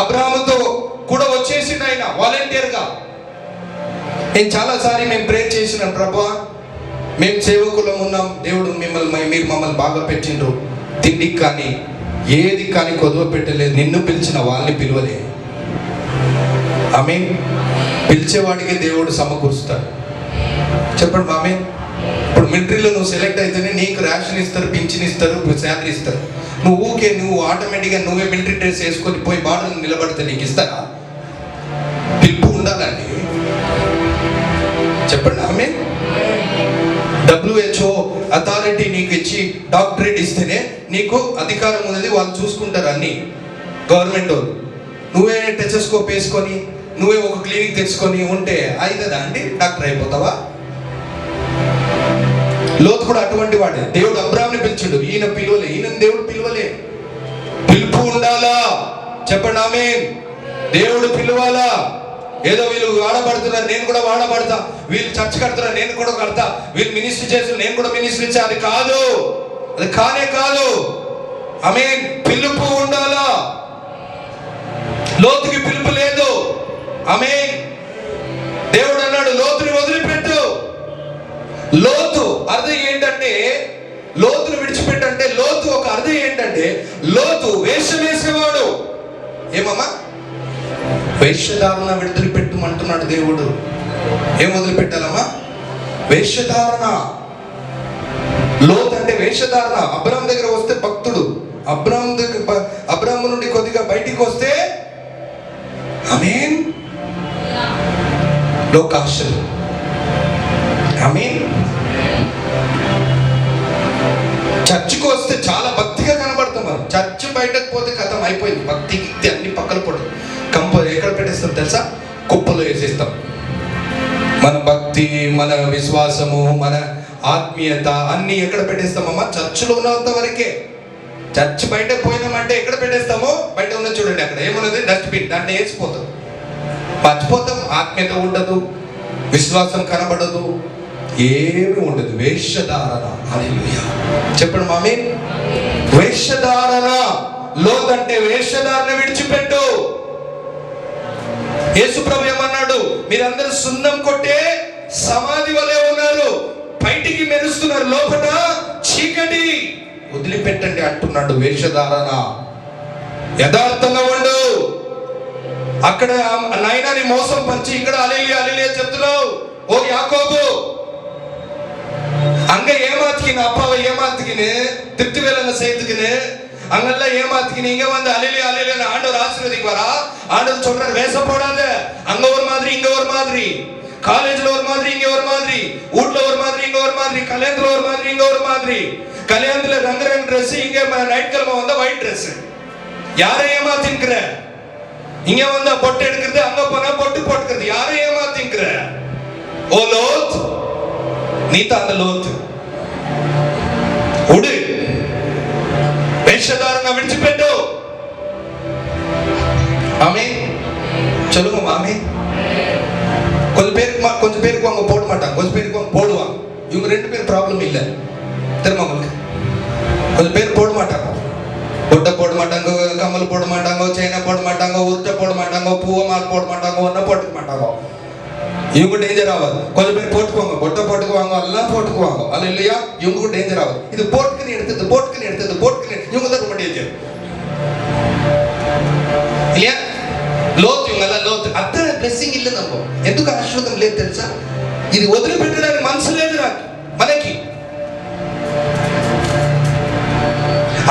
అబ్రాహాముతో కూడా వచ్చేసిండు ఆయన వాలంటీర్గా. నేను చాలాసారి మేము ప్రేర్ చేసినాం, ప్రభువా మేము సేవకులం ఉన్నాం, దేవుడు మీరు మమ్మల్ని బాగా పెట్టిండ్రు, తిండికి కానీ ఏది కానీ కొదవ పెట్టలేదు, నిన్ను పిలిచిన వాళ్ళని పిలవలే. ఆమేన్. పిలిచేవాడికి దేవుడు సమకూరుస్తాడు. చెప్పండి ఆమేన్. ఇప్పుడు మిలిటరీలో నువ్వు సెలెక్ట్ అయితేనే నీకు రేషన్ ఇస్తారు, పింఛన్ ఇస్తారు, శాలరీ ఇస్తారు. నువ్వు ఆటోమేటిక్గా నువ్వే మిలిటరీ డ్రెస్ వేసుకొని పోయి బార్డర్ నిలబడితే నీకు ఇస్తారా? పిలుపు ఉండాలండి. చెప్పండి ఆమేన్. WHO అథారిటీ నీకు ఇచ్చి డాక్టరేట్ ఇస్తేనే నీకు అధికారం ఉన్నది, వాళ్ళు చూసుకుంటారు అన్ని గవర్నమెంట్ వాళ్ళు. నువ్వే టెచస్కోప్ వేసుకొని నువ్వే ఒక క్లినిక్ తెచ్చుకొని ఉంటే అవుతుందా అండి? డాక్టర్ అయిపోతావా? లోతు కూడా అటువంటి వాడే. దేవుడు అబ్రాహాముని పిలిచాడు, ఈయన పిలవలే, ఈయన దేవుడు పిలవలే. పిలుపు ఉండాలా. చెప్పండి ఆమేన్. దేవుడు పిలవాలా. ఏదో వీళ్ళు వాడబడుతున్నారు, నేను కూడా వాడబడతా, వీళ్ళు చర్చ్ కడుతున్నారు, నేను కూడా కడతా, వీళ్ళు మినిస్ట్రీ చేస్తున్నారు, నేను కూడా మినిస్ట్రీ చేయాలి. అది కాదు, అది కానే కాదు. ఆమేన్. పిలుపు ఉండాలా. లోతుకి పిలుపు లేదు. ఆమేన్. దేవుడు అన్నాడు లోతుని వదిలిపెట్టు. లోతు అర్థం ఏంటంటే, లోతును విడిచిపెట్టంటే లోతు ఒక అర్థం ఏంటంటే, లోతు వేషం వేసేవాడు. ఏమమ్మా? వేషధారణ వదిలిపెట్టమంటున్నాడు దేవుడు. ఏం వదిలిపెట్టాలమ్మా? వేషధారణ. లోతు అంటే వేషధారణ. అబ్రాహాము దగ్గర వస్తే భక్తుడు, అబ్రాహాము నుండి కొద్దిగా బయటికి వస్తే ఆమేన్ లోకాశలు. ఆమేన్. చర్చికి వస్తే చాలా భక్తిగా కనబడతాం. మనం చర్చి బయటకు పోతే కథం అయిపోయింది. భక్తి అన్ని పక్కన పడదు. ఎక్కడ పెట్టేస్తాం తెలుసా? కుప్పలో వేసేస్తాం. భక్తి, మన విశ్వాసము, మన ఆత్మీయత అన్ని ఎక్కడ పెట్టేస్తామమ్మా? చర్చిలో ఉన్నంత వరకే. చర్చ్ బయట పోయినామంటే ఎక్కడ పెట్టేస్తామో? బయట ఉన్న చూడండి, అక్కడ ఏమున్నది? డస్ట్బిన్, దాన్ని వేసిపోతాం, మర్చిపోతాం. ఆత్మీయత ఉండదు, విశ్వాసం కనబడదు, ఏమి ఉండదు. వేషధారణ. హల్లెలూయా చెప్పండి మామీ. వేషధారణ. లోతంటే వేషధారణ విడిచిపెట్టు. యేసు ప్రభు ఏమన్నాడు? మీరందరూ సున్నం కొట్టే సమాధి వలె ఉన్నారు, బయటికి మెరుస్తున్నారు, లోపల చీకటి. వదిలిపెట్టండి అంటున్నాడు. వేషధారణ. యథార్థంగా ఉండు. అక్కడ నాయనాన్ని మోసం పరిచి ఇక్కడ హల్లెలూయా హల్లెలూయా చెప్తున్నావు. ఓ యాకోబు, அங்க ஏமாத்திக்கின அப்பாவை ஏமாத்திக்கின்னு திருப்தி வேலைங்க செய்துக்கின்னு அங்கெல்லாம் ஏமாத்திக்கின்னு இங்க வந்து அலையிலே அலையிலே ஆண்டவர் ஆசீர்வதிக்குவாரா? ஆண்டவர் சொல்றாரு, வேஷம் போடாத. அங்க ஒரு மாதிரி, இங்க ஒரு மாதிரி, காலேஜ்ல ஒரு மாதிரி, இங்க ஒரு மாதிரி, வீட்ல ஒரு மாதிரி, இங்க ஒரு மாதிரி, கல்யாணத்துல ஒரு மாதிரி, இங்க ஒரு மாதிரி. கல்யாணத்துல ரங்க ட்ரெஸ், இங்க நைட் கிழமை வந்தா ஒயிட் ட்ரெஸ். யாரை ஏமாத்தின்கிற? இங்க வந்தா பொட்டு எடுக்கிறது, அங்க போனா பொட்டு போட்டுக்கிறது. யாரை ஏமாத்தின்கிற? ஓ லோத், நீ தான் அந்த லோத்து. உடு. வேஷதாரங்க விடிச்சுப்பெட்டு. ஆமென் சொல்லுங்க மாமே. கொஞ்சம் பேருக்கு அவங்க போட மாட்டாங்க, கொஞ்சம் பேருக்கு அவங்க போடுவாங்க. இவங்க ரெண்டு பேர் ப்ராப்ளம் இல்லை தெரியுமா உங்களுக்கு? கொஞ்சம் பேர் போட மாட்டாங்க, பொட்டை போட மாட்டாங்க, கம்மல் போட மாட்டாங்க, செயினை போட மாட்டாங்க, உருட்டை போட மாட்டாங்க, பூவை மாலை போட மாட்டாங்க, ஒன்றும் போட்டுக்க மாட்டாங்க. இவங்க டேஞ்சர் ஆகாது. கொஞ்சம் பேர் போட்டுக்குவாங்க, பொட்டை போட்டுக்குவாங்க, எல்லாம் போட்டுக்குவாங்க. அது இல்லையா? இவங்க டேஞ்சர் ஆகுது. இது போட்டுக்குன்னு எடுத்தது, போட்டுக்குன்னு எடுத்தது, போட்டுக்குன்னு, இவங்க தான் ரொம்ப டேஞ்சர் இல்லையா? లోతు, ఇవల్ల లోతు. అత్త బ్లెస్సింగ్ ఇల్లు నమ్మో. ఎందుకు ఆశీర్వాదం లేదు తెలుసా? ఇది వదిలిపెట్టడానికి మనసు లేదు నాకు, మనకి.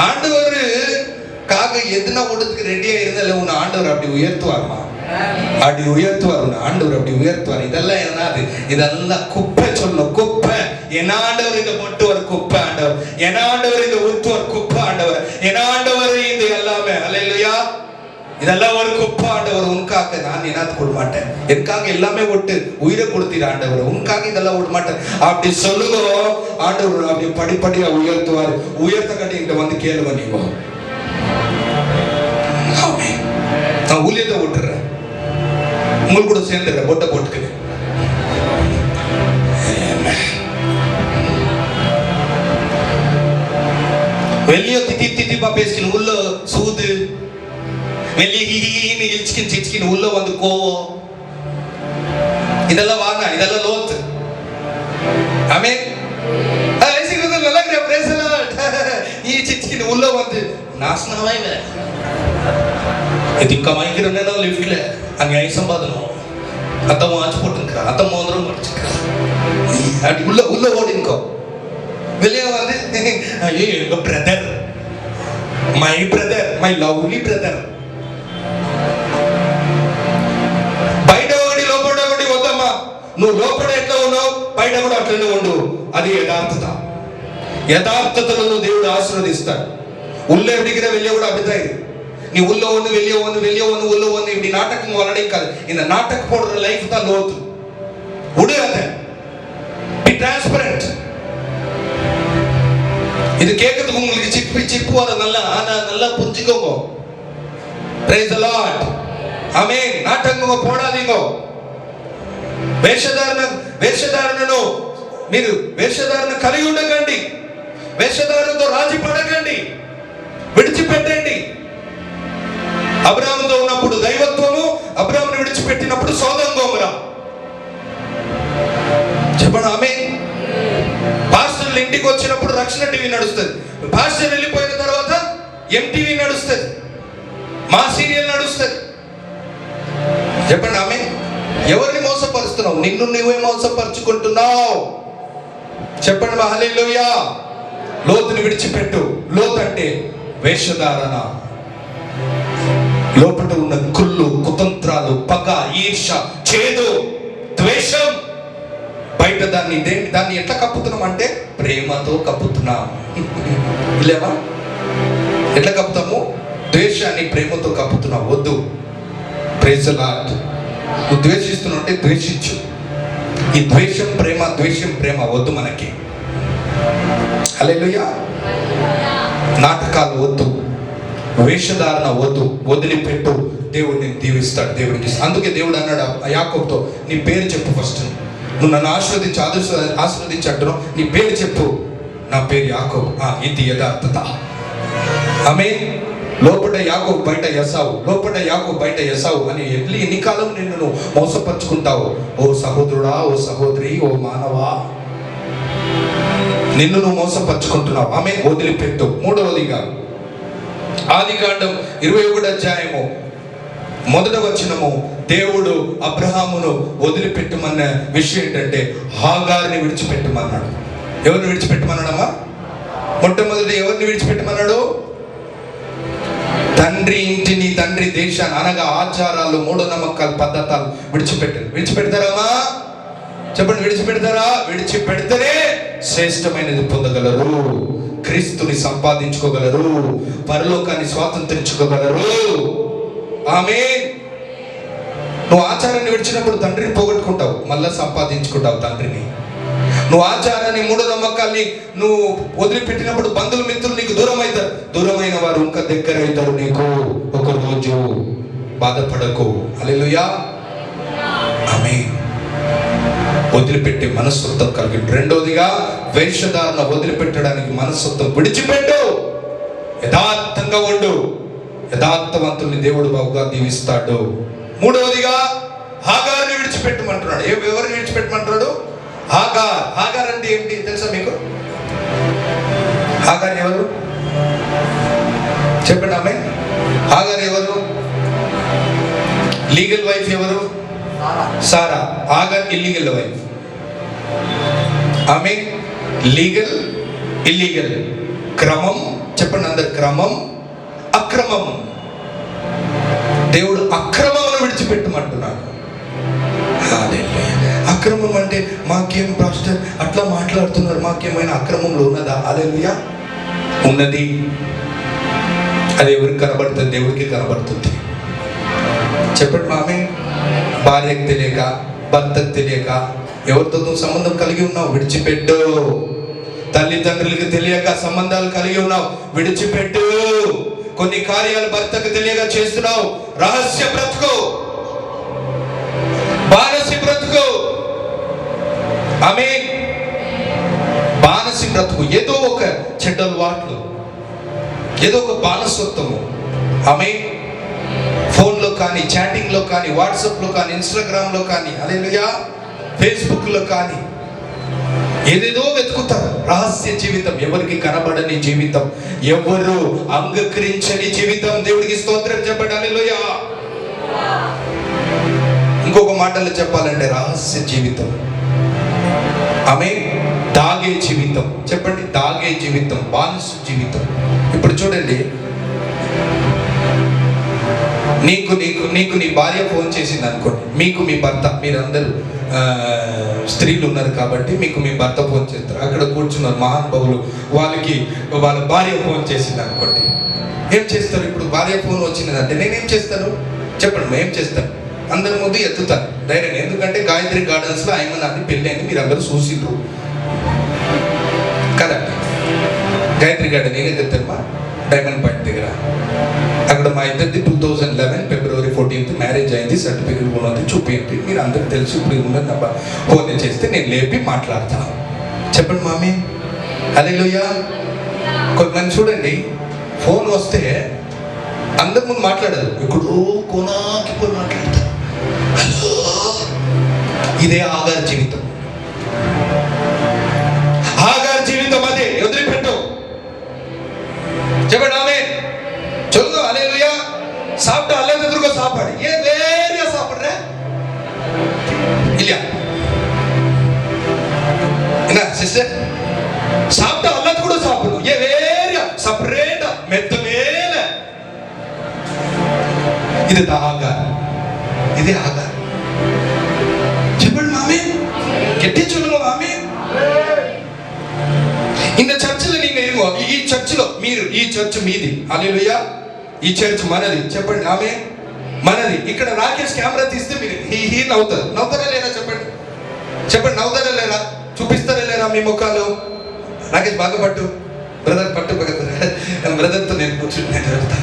ஆண்டவருக்காக எதுனா ஓடுறதுக்கு ரெடியா இருந்தால உன்னை ஆண்டவர் அப்படி உயர்த்துவார்மா, அப்படி உயர்த்துவார். உன்னை ஆண்டவர் அப்படி உயர்த்துவார். இதெல்லாம் என்னது? இதெல்லாம் குப்பை சொல்லும், குப்பை. என் ஆண்டவர் இதை போட்டு ஒரு குப்பை ஆண்டவர், என் ஆண்டவர் இதை ஊத்து ஒரு குப்பை ஆண்டவர், என் ஆண்டவர் இது எல்லாமே ஹல்லேலூயா. இதெல்லாம் ஒரு குப்பை ஆண்டவர். உனக்காக நான் என்ன கொட மாட்டேன், எனக்காக எல்லாமே விட்டு உயிரை கொடுத்தீர் ஆண்டவர், உனக்காக இதெல்லாம் விட மாட்டேன் அப்படி சொல்லுங்க. ஆண்டவர் அப்படி படிப்படியா உயர்த்துவார். உயர்த்த கட்டி என்கிட்ட வந்து கேளுங்க. நீங்க நான் ஊழியத்தை விட்டுறேன், உங்களுக்கு கூட சேர்ந்துடுறேன், பொட்டை போட்டுக்கிறேன். வெளியே தித்திப்பா பேசிக்கணும், உள்ள சூது. வெளியே இழிச்சுக்கின்னு சிச்சுக்கின்னு, உள்ள வந்து கோவம். இதெல்லாம் வாங்க, இதெல்லாம் லோத்து. ஆமென். நல்லா சிச்சுக்கின்னு உள்ள வந்து நாசனமாய் திக்க வாங்கிக்கிறேன்னா லிஃப்ட்ல அங்கே சம்பாதனம் அத்த வாட்ச் போட்டுருக்கா, அத்த மோதிரம் படிச்சுக்கிறா, அப்படி உள்ள ஓடிங்கோ. வெளியே வந்து ஐயோ எங்க பிரதர், மை లవ్లీ బ్రదర్. బయట ఒకటి లోపల ఒకటి వద్దమ్మా. నువ్వు లోపల ఎట్లా ఉన్నావు, బయట కూడా అట్లనే ఉండు. అది యథార్థత. యథార్థతలను దేవుడు ఆశీర్వదిస్తాడు. உள்ள எப்படிங்கிற வெளியே கூட அப்படிதான். நீ உள்ள ஒண்ணு வெளியே ஒண்ணு, வெளியே ஒண்ணு உள்ள ஒண்ணு, இப்படி நாட்டகம் வளடைக்காது. இந்த நாட்டகம் போடுற லைஃப் தான் லோத்து. விடு அத. B transparent. இது கேட்கிறதுக்கு உங்களுக்கு சிப்பு வர நல்லா புரிஞ்சுக்கோங்க. Praise the Lord. ఆమేన్. నాటకంగా పోడాదీగో. వేషధారణను మీరు వేషధారణ కలిగి ఉండకండి. వేషధారణతో రాజీ పడకండి, విడిచిపెట్టండి. అబ్రాహాముతో ఉన్నప్పుడు దైవత్వము, అబ్రాహామును విడిచిపెట్టినప్పుడు సొదొమ గొమొర్రా. చెప్పండి ఆమేన్. పాస్టర్లు ఇంటికి వచ్చినప్పుడు రక్షణ టీవీ నడుస్తుంది, పాస్టర్ వెళ్ళిపోయిన తర్వాత ఎంటీవీ నడుస్తుంది, మా సీరియల్ నడుస్తుంది. చెప్పండి ఆమేన్. ఎవరిని మోసపరుస్తున్నావు? నిన్ను నువ్వే మోసపరుచుకుంటున్నావు. చెప్పండి హల్లెలూయా. లోతుని విడిచిపెట్టు. లోతు అంటే వేషధారణ. లోపల ఉన్న కుళ్ళు, కుతంత్రాలు, పగ, ఈర్ష, చేదు, ద్వేషం. బయట దాన్ని ఎట్లా కప్పుతున్నాం అంటే ప్రేమతో కప్పుతున్నాం. లేవా? ఎట్లా కప్పుతాము? ద్వేషాన్ని ప్రేమతో కప్పుతున్నాం. వద్దు. Praise the Lord. నువ్వు ద్వేషిస్తున్నావు అంటే ద్వేషించు. ఈ ద్వేషం ప్రేమ వద్దు మనకి. హల్లెలూయా. నాటకాలు వద్దు, వేషధారణ వద్దు, వదిలిపెట్టు. దేవుడు నేను దీవిస్తాడు, దేవుడికి. అందుకే దేవుడు అన్నాడు యాకోబుతో, నీ పేరు చెప్పు ఫస్ట్. నువ్వు నన్ను ఆశీర్వదించి అంటున్నావు, నీ పేరు చెప్పు. నా పేరు యాకోబు. ఇది యథార్థత. ఆమేన్. లోపల యాకోబు బయట ఎసావు, లోపల యాకోబు బయట ఎసావు అని ఎన్ని కాలం నిన్ను నువ్వు మోసపరుచుకుంటావు? ఓ సహోదరుడా, ఓ సహోదరి, ఓ మానవా, నిన్ను నువ్వు మోసపరుచుకుంటున్నావు. ఆమేన్. వదిలిపెట్టు. మూడవదిగా ఆదికాండం 21వ అధ్యాయము 1వ వచనము, దేవుడు అబ్రహామును వదిలిపెట్టమన్న విషయం ఏంటంటే హాగారుని విడిచిపెట్టమన్నాడు. ఎవరిని విడిచిపెట్టమన్నాడమ్మా? మొట్టమొదటి ఎవరిని విడిచిపెట్టమన్నాడు? తండ్రి ఇంటిని, తండ్రి దేశాన్ని, అనగా ఆచారాలు, మూఢనమ్మకాలు, పద్ధతాలు విడిచిపెడతారమ్మా? చెప్పండి, విడిచిపెడతారా? విడిచిపెడితేనే శ్రేష్టమైనది పొందగలరు, క్రీస్తుని సంపాదించుకోగలరు, పరలోకాన్ని స్వాతంత్రించుకోగలరు. ఆమేన్. నువ్వు ఆచారాన్ని విడిచినప్పుడు తండ్రిని పోగొట్టుకుంటావు, మళ్ళా సంపాదించుకుంటావు తండ్రిని. నువ్వు ఆచారాన్ని, మూఢనమ్మకాల్ని నువ్వు వదిలిపెట్టినప్పుడు బంధువులు, మిత్రులు నీకు దూరం అవుతారు. దూరమైన వారు ఇంకా దగ్గర అవుతారు నీకు ఒక రోజు. బాధపడకు. హల్లెలూయా. ఆమేన్. వదిలిపెట్టే మనస్తత్వం కలిగి. రెండోదిగా వేషధారణ వదిలిపెట్టడానికి మనస్తత్వం విడిచిపెట్టు. యథార్థంగా ఉండు. యథార్థవంతుల్ని దేవుడు బాగుగా దీవిస్తాడు. మూడవదిగా హాగారుని విడిచిపెట్టమంటున్నాడు. ఎవరిని విడిచిపెట్టమంటున్నాడు? హాగార్ అంటే ఏంటి తెలుసా మీకు? హాగార్ ఎవరు చెప్పండి. ఆమె హాగార్ ఎవరు? లీగల్ వైఫ్ ఎవరు? సారా. హాగార్ ఇల్లీగల్ వైఫ్. ఆమె లీగల్, ఇల్లీగల్. క్రమం. చెప్పండి అందరు. క్రమం, అక్రమం. దేవుడు అక్రమమును విడిచిపెట్టమంటున్నాడు. అక్రమం అంటే మాకేం పాస్టర్ అట్లా మాట్లాడుతున్నారు, మాకేమైనా అక్రమంలో ఉన్నదా? హల్లెలూయా. ఉన్నది. అది ఎవరికి కనబడుతుంది? దేవుడికి కనబడుతుంది. చెప్పండి మామే. భార్యకు తెలియక, భర్తకు తెలియక, ఎవరితో నువ్వు సంబంధం కలిగి ఉన్నావు, విడిచిపెట్టు. తల్లిదండ్రులకు తెలియక సంబంధాలు కలిగి ఉన్నావు, విడిచిపెట్టు. కొన్ని కార్యాలు భర్తకు తెలియక చేస్తున్నావు, రహస్య బ్రతుకు, బానిస బ్రతుకు. ఆమేన్. బానిస బ్రతుకు. ఏదో ఒక చెడ్డ అలవాట్లు, ఏదో ఒక బానిసత్వము. ఆమేన్. ఫోన్లో కానీ, చాటింగ్లో కానీ, వాట్సాప్లో కానీ, ఇన్స్టాగ్రామ్లో కానీ, హల్లెలూయా, ఫేస్బుక్లో కానీ ఏదేదో వెతుకుతారు. రహస్య జీవితం, ఎవరికి కనబడని జీవితం, ఎవరు అంగీకరించని జీవితం. దేవుడికి స్తోత్రం చెప్పండి. హల్లెలూయా. ఇంకొక మాటలో చెప్పాలంటే రహస్య జీవితం. ఆమేన్. దాగే జీవితం. చెప్పండి, దాగే జీవితం, బానిస జీవితం. ఇప్పుడు చూడండి, నీకు నీ భార్య ఫోన్ చేసింది అనుకోండి, మీకు మీ భర్త, మీరందరూ స్త్రీలు ఉన్నారు కాబట్టి మీకు మీ భర్త ఫోన్ చేస్తారు. అక్కడ కూర్చున్నారు మహానుభావులు, వాళ్ళకి వాళ్ళ భార్య ఫోన్ చేసింది అనుకోండి, ఏం చేస్తారు? ఇప్పుడు భార్య ఫోన్ వచ్చిందంటే నేనేం చేస్తాను చెప్పండి? ఏం చేస్తాను? అందరి ముందు ఎత్తుతాను ధైర్యం. ఎందుకంటే గాయత్రి గార్డెన్స్లో ఆయన నాది పెళ్ళి అయింది, మీరు అందరూ చూసిండ్రు కదా. గాయత్రి గార్డెన్ ఏం చెప్తారమ్మా? డైమండ్ పాయింట్ దగ్గర. అక్కడ మా ఇద్దరిది 2011 ఫిబ్రవరి 14th మ్యారేజ్ అయింది. సర్టిఫికేట్ ఉన్నది, చూపించి మీరు అందరికి తెలుసు. ఇప్పుడు ఉన్నది నా ఫోన్ చేస్తే నేను లేపి మాట్లాడతాను. చెప్పండి మామీ. హల్లెలూయా. కొంతమంది చూడండి, ఫోన్ వస్తే అందరి ముందు మాట్లాడదు, ఇప్పుడు కోనాకి పోయి మాట్లాడతారు. హలో. ఇదే ఆగార్ జీవితం. ఆగార్ జీవితం అదే. వదిలిపెట్టు. చెప్పండి ఆమేన్. சொல்லுங்க ஹல்லேலூயா. சாப்பிட்டா அல்லதுக்கு சாப்பாடு ஏன் வேறையா சாப்பிடுற இல்லையா? என்ன சிஸ்டர், சாப்பிட்டா அல்லது கூட சாப்பிடணும், ஏன் வேறையா செப்பரேட்டா மெத்த மேல? இது ஆகார். இது ஆகார். చెప్పండి మామే. గట్టి சொல்லுங்க మామే. இந்த చర్చిలో நீங்க இருங்க. ఈ చర్చిలో మీరు, ఈ చర్చ్ మీది. హల్లెలూయా. ఈ చర్చ్ మనది. చెప్పండి ఆమె. మనది. ఇక్కడ రాకేష్ కెమెరా తీస్తే మీరు హీ నవ్వుతారు. నవ్వుతారా లేదా చెప్పండి? చెప్పండి, నవ్వుతారా లేరా? చూపిస్తారా లేరా మీ ముఖాలు? నాకేసి బాగా పట్టు బ్రదర్, పట్టు బ్రదర్తో నేను కూర్చుని నేను వెళ్తా.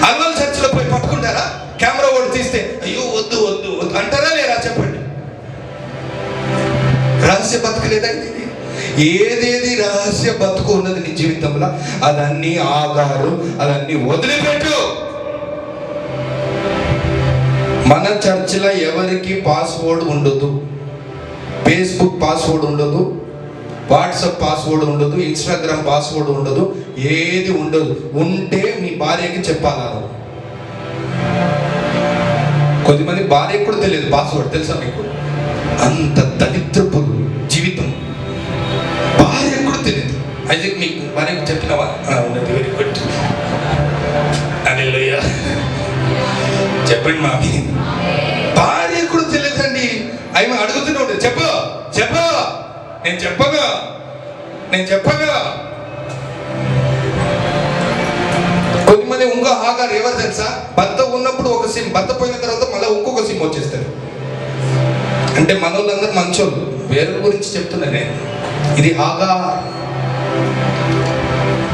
అల్వాల్ చర్చిలో పోయి పట్టుకుంటారా? కెమెరా ఓడి తీస్తే అయ్యో వద్దు వద్దు వద్దు అంటారా లేరా? చెప్పండి. రహస్య బతుకు లేదా ఇది? ఏదేది రహస్య బతుకు ఉన్నది నీ జీవితంలో అదన్నీ ఆగారు, అదన్నీ వదిలిపెట్టు. మన చర్చిలో ఎవరికి పాస్వర్డ్ ఉండదు, ఫేస్బుక్ పాస్వర్డ్ ఉండదు, వాట్సాప్ పాస్వర్డ్ ఉండదు, ఇన్స్టాగ్రామ్ పాస్వర్డ్ ఉండదు, ఏది ఉండదు. ఉంటే మీ భార్యకి చెప్పాలా? కొద్దిమంది భార్యకు కూడా తెలియదు పాస్వర్డ్, తెలుసా మీకు? అంత దరిద్రపు జీవితం. భార్యకు కూడా తెలియదు. అయితే మీకు భార్యకు చెప్పినవా? ఉన్నది, వెరీ గుడ్, హల్లెలూయా. చెప్పండి మామి. భార్య కూడా తెలియదండి. ఆమె అడుగుతూనే ఉంటుంది, చెప్పు చెప్పు, నేను చెప్పగా నేను చెప్పగా. కొద్దిమంది ఇంకో ఆగారు. ఎవరు తెలుసా? భర్త ఉన్నప్పుడు ఒక సిమ్, భర్త పోయిన తర్వాత మళ్ళీ ఇంకొక సిమ్ వచ్చేస్తారు. అంటే మనోళ్ళందరూ మంచోళ్ళు, వేరే గురించి చెప్తున్నా నేను. ఇది ఆగా.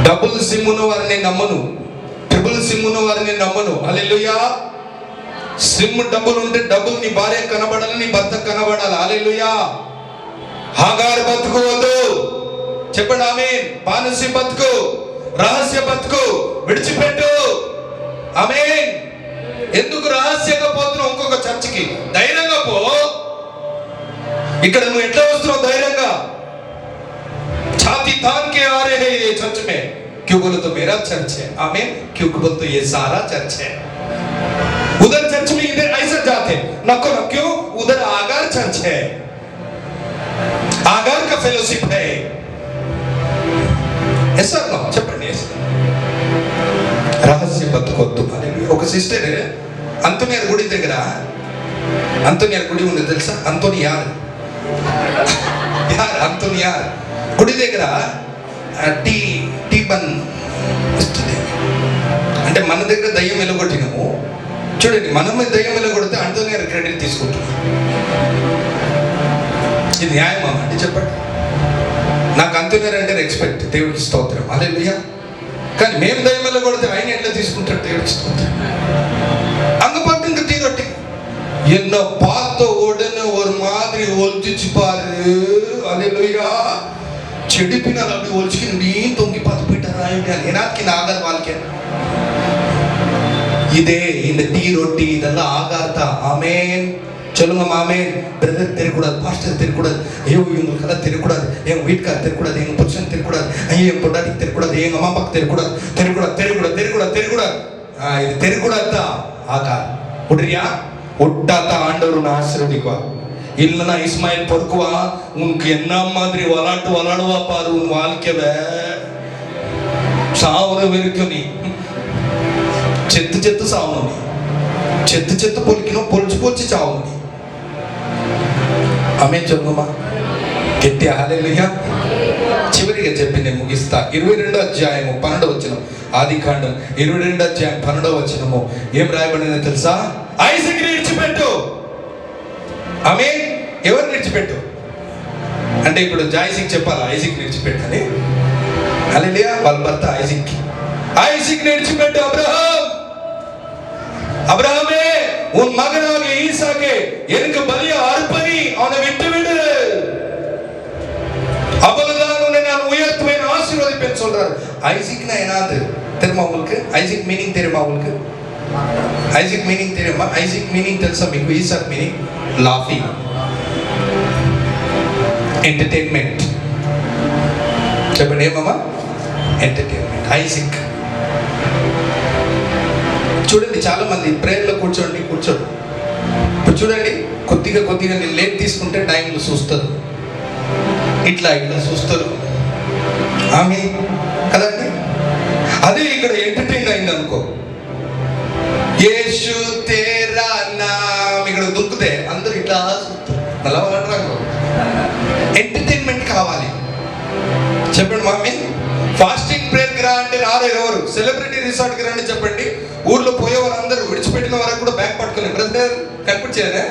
డబుల్ సిమ్ ఉన్న వారిని నమ్మను, ట్రిపుల్ సిమ్ ఉన్న వారిని నమ్మను. హల్లెలూయా. సిమ్ డబ్బులు ఉంటే డబ్బులు నీ భార్య కనబడాలి, నీ భర్త కనబడాలి. హల్లెలూయా. హాగారు బతుకు వద్దు. చెప్పండి ఆమేన్. పానసి బతుకు, రహస్య బతుకు విడిచిపెట్టు. ఆమేన్. ఎందుకు రహస్యంగా పోతున్నావు ఇంకొక చర్చికి? ధైర్యంగా పో. ఇక్కడ నువ్వు ఎట్లా వస్తున్నావు ధైర్యంగా? छाती तान के आ रहे हैं ये चर्च में, क्यों बोले तो मेरा चर्च है। आमीन। क्यों बोले तो ये सारा चर्च है। उधर चर्च में इधर ऐसा जाते नको न, क्यों? उधर आगार चर्च है, आगार का फेलोशिप है। ऐसा ना చెప్పండి. రహస్య బతుకొద్దు. ఒక సిస్టర్ అంతోనియార్ గుడి దగ్గర, అంతోనియార్ గుడి ఉంది తెలుసా? అంతోనియార్ అంతోనియార్ గుడి దగ్గర టీ బన్ వస్తుంది. అంటే మన దగ్గర దయ్యం వెలగొట్టినాము చూడండి, మనం దయ్యం వెలగొడితే అంతోనియార్ క్రెడిట్ తీసుకుంటాం. ఇది న్యాయమా అంటే చెప్పండి. నాకు అంతోనియార్ అంటే రెస్పెక్ట్, దేవుడికి స్తోత్రం, హల్లెలూయా. కానీ మేము దయ్యం వెలగొడితే ఆయన ఎట్లా తీసుకుంటాడు? దేవుడికి స్తోత్రం. அங்க பாட்டு இந்த டீ ரொட்டி என்ன பார்த்த உடனே ஒரு மாதிரி ஒழிச்சு பாரு. ஹல்லேலூயா. చెడిపినారు, அப்படி ஒழிச்சு நீ தொங்கி பார்த்து போயிட்டாரா ஏனாக்கி ஆகார் வாழ்க்கை. இதே இந்த டீ ரொட்டி இதெல்லாம் ஆகார்த்தா. ஆமேன். சொல்லுங்க ஆமேன். பிரதர் தெரியக்கூடாது, பாஸ்டர் தெரியக்கூடாது, ஐயோ இவங்களுக்கு எல்லாம் தெரியக்கூடாது, எங்க வீட்டுக்காரர் தெரியக்கூடாது, எங்க புருஷன் தெரியக்கூடாது, ஐயோ என் பொண்டாட்டிக்கு தெரியக்கூடாது, எங்க அம்மா அப்பாக்கு தெரியக்கூடாது, தெரியக்கூடாது தெரியக்கூடாது தெரியக்கூடாது தெரியக்கூடாது. இது தெரியக்கூடாது ஆகார். விடுறியா? விட்டாத்தா ஆண்டவர் உன்னை ஆசீர்வதிக்குவார். இல்லைன்னா இஸ்மாயில் பொறுக்குவா. உனக்கு என்ன மாதிரி விளாடுவா பாரு உன் வாழ்க்கைய. சாவுற வரைக்கும் நீ చెత్త చెత్త సావు, నీ చెత్త పొలికినో పొలిచి చావు నీ. ఆమేన్ చెప్పుమా గట్టి హల్లెలూయా. చివరిగా చెప్పి నేను ముగిస్తా. 22వ అధ్యాయము 12వ వచనం, ఆదికాండం 22వ అధ్యాయం 12వ వచనము ఏం రాయబడిందో తెలుసా? ఐజాక్ని విడిచిపెట్టు. ఆమేన్. ఎవరు విడిచిపెట్టు అంటే ఇప్పుడు జాయిసిక్ చెప్పాలా ఐజాక్ విడిచిపెట్టని? హల్లెలూయా. వాళ్ళ భర్త ఐజాక్ విడిచిపెట్టు. அபிரகாமே உன் மகனாகிய ஈசாக்கை எனக்கு பலியா அர்ப்பணி, அவனை விட்டு விடு, அப்பொழுதுதான் உன்னை நான் உயர்த்துவேன், ஆசீர்வதிப்பேன் சொல்றார். ஐசாக்னா என்னது தெரியுமா உங்களுக்கு? ஐசாக் மீனிங் தெரியுமா உங்களுக்கு? ஐசாக் மீனிங் தெரியுமா? ஐசாக் மீனிங் తెలుసా మీకు? Isaac meaning laughing, entertainment. చెప్పండి ఏమమ్మా? ఎంటర్టైన్మెంట్. ఐసాక్. చూడండి చాలా మంది ప్రేయర్లో కూర్చోండి. ఇప్పుడు చూడండి, కొద్దిగా నేను లేట్ తీసుకుంటే టైంలో చూస్తారు, ఇట్లా చూస్తారు. ఆమె కదండి. అదే ఇక్కడ ఎంటర్టైన్ అయింది అనుకో, యేసు తేరా నామ్ ఇక్కడ దొరికితే అందరూ ఇట్లా చూస్తారు. ఎంటర్టైన్మెంట్ కావాలి. చెప్పండి మామీ. ఫాస్టింగ్ ప్రేయర్ రిసార్ట్కి రా అంటే రారు ఎవరు. సెలబ్రిటీ రిసార్ట్కి రండి చెప్పండి, ఊర్లో పోయే వాళ్ళందరూ విడిచిపెట్టిన వరకు కూడా బ్యాగ్ పట్టుకోలేదు. బ్రదర్ కనిపించేదా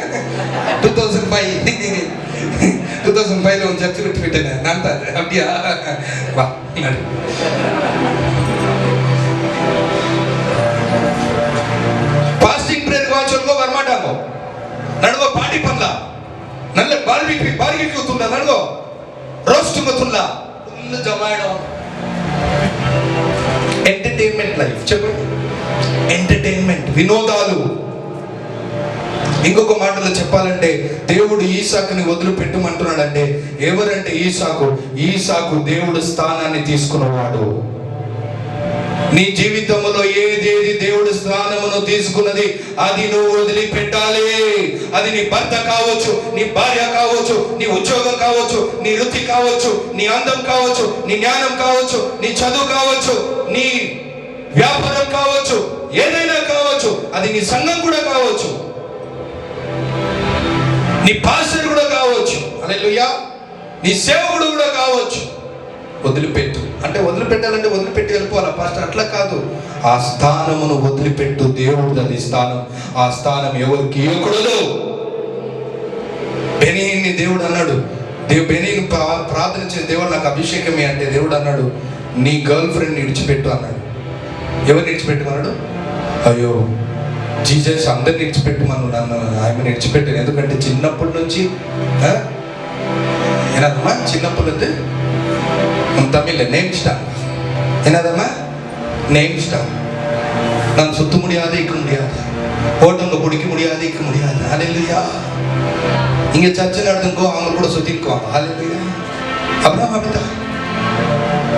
2005లో చర్చి విడిచిపెట్టాను అంత అబ్బియా వా. ಫಾಸ್ಟಿಂಗ್ ಪ್ರೇಯರ್ ವಾಚಲ್ಗೋ ಬರ್ಮಾಟಾಗೋ ನಡ್ಗೋ ಪಾಟಿ ಪಂದ ನಲ್ಲ ಬಾರ್ಬಿಕ್ಯೂ ತುಂಡ ನಡ್ಗೋ ರೋಸ್ಟ್ ತುಂಡ ఫుల్ జమాయడం. ఎంటర్టైన్మెంట్ లైఫ్ చెప్పండి, ఎంటర్టైన్మెంట్, వినోదాలు. ఇంకొక మాటలో చెప్పాలంటే దేవుడు ఈసాకుని వదిలిపెట్టమంటున్నాడంటే ఎవరంటే ఈసాకు దేవుడు స్థానాన్ని తీసుకున్నవాడు. నీ జీవితంలో ఏదేది దేవుడి స్థానమును తీసుకున్నది అది నువ్వు వదిలిపెట్టాలి. అది నీ భర్త కావచ్చు, నీ భార్య కావచ్చు, నీ ఉద్యోగం కావచ్చు, నీ వృత్తి కావచ్చు, నీ అందం కావచ్చు, నీ జ్ఞానం కావచ్చు, నీ చదువు కావచ్చు, నీ వ్యాపారం కావచ్చు, ఏదైనా కావచ్చు. అది నీ సంఘం కూడా కావచ్చు, నీ పాస్టర్ కూడా కావచ్చు, హల్లెలూయా, నీ సేవకుడు కూడా కావచ్చు. వదిలిపెట్టు అంటే వదిలిపెట్టాలంటే వదిలిపెట్టి వెళ్ళిపోవాలా పాస్టర్? అట్లా కాదు. ఆ స్థానమును వదిలిపెట్టు. దేవుడు అది స్థానం. ఆ స్థానం ఎవరికి ఇవ్వకూడదు. బెనీని దేవుడు అన్నాడు, బెనీని ప్రార్థన చేసి దేవుడు నాకు అభిషేకమే అంటే దేవుడు అన్నాడు నీ గర్ల్ ఫ్రెండ్ విడిచిపెట్టు అన్నాడు. ఎవరిని విడిచిపెట్టమన్నాడు? అయ్యో జీసస్ అందరిని విడిచిపెట్టమన్నాడు. ఆమెను విడిచిపెట్టాను. ఎందుకంటే చిన్నప్పటి నుంచి ఏనాదమ్మా, చిన్నప్పటి నుంచి தமிழ்ல நேமிச்சிட்டாங்க. என்னதம்மா நேமிச்சிட்டாங்க. நான் சுத்த முடியாது, இக்க முடியாது, ஓட்டங்க பிடிக்க முடியாது, இக்க முடியாது. ஹல்லேலூயா. இங்க சர்ச்சை நடந்துக்கோ, அவங்க கூட சுத்திக்கோ. ஹல்லேலூயா. அப்புறம் அப்படிதான்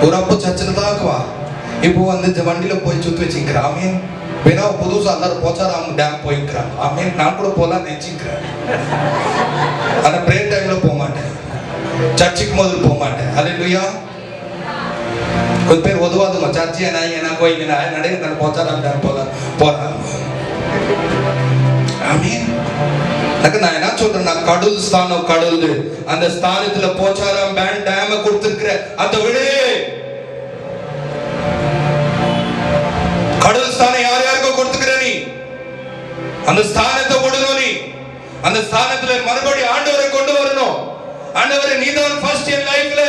ஒரு அப்போ சர்ச்சில் தான் ஆக்குவா. இப்போ வந்து வண்டியில போய் சுத்தி வச்சுக்கிறான். ஆமீன். வேணா புதுசா எல்லாரும் போச்சாரு அவங்க டேம் போய்க்கிறான். ஆமீன். நான் கூட போலாம் நினைச்சுக்கிறேன். ஆனா பிரேயர் டைம்ல போக மாட்டேன், சர்ச்சுக்கு முதல்ல போக மாட்டேன். ஹல்லேலூயா. கொஞ்சம் பேர் உதவாதுங்க சர்ச்சி என்ன கோயில் நடைய நான் போச்சாராம் போறாங்க. ஆமீன். நான் என்ன சொல்றேன், நான் கடவுள் ஸ்தானம், கடவுள் அந்த ஸ்தானத்துல போச்சாராம் பேண்ட் டேம கொடுத்திருக்கிற அந்த விடு கடவுள் ஸ்தானம் யார் யாருக்கோ கொடுத்துக்கிற நீ அந்த ஸ்தானத்தை விடணும். நீ அந்த ஸ்தானத்துல மறுபடியும் ஆண்டவரை கொண்டு வரணும். ஆண்டவரை நீதான் ஃபர்ஸ்ட் இன் லைஃப்ல,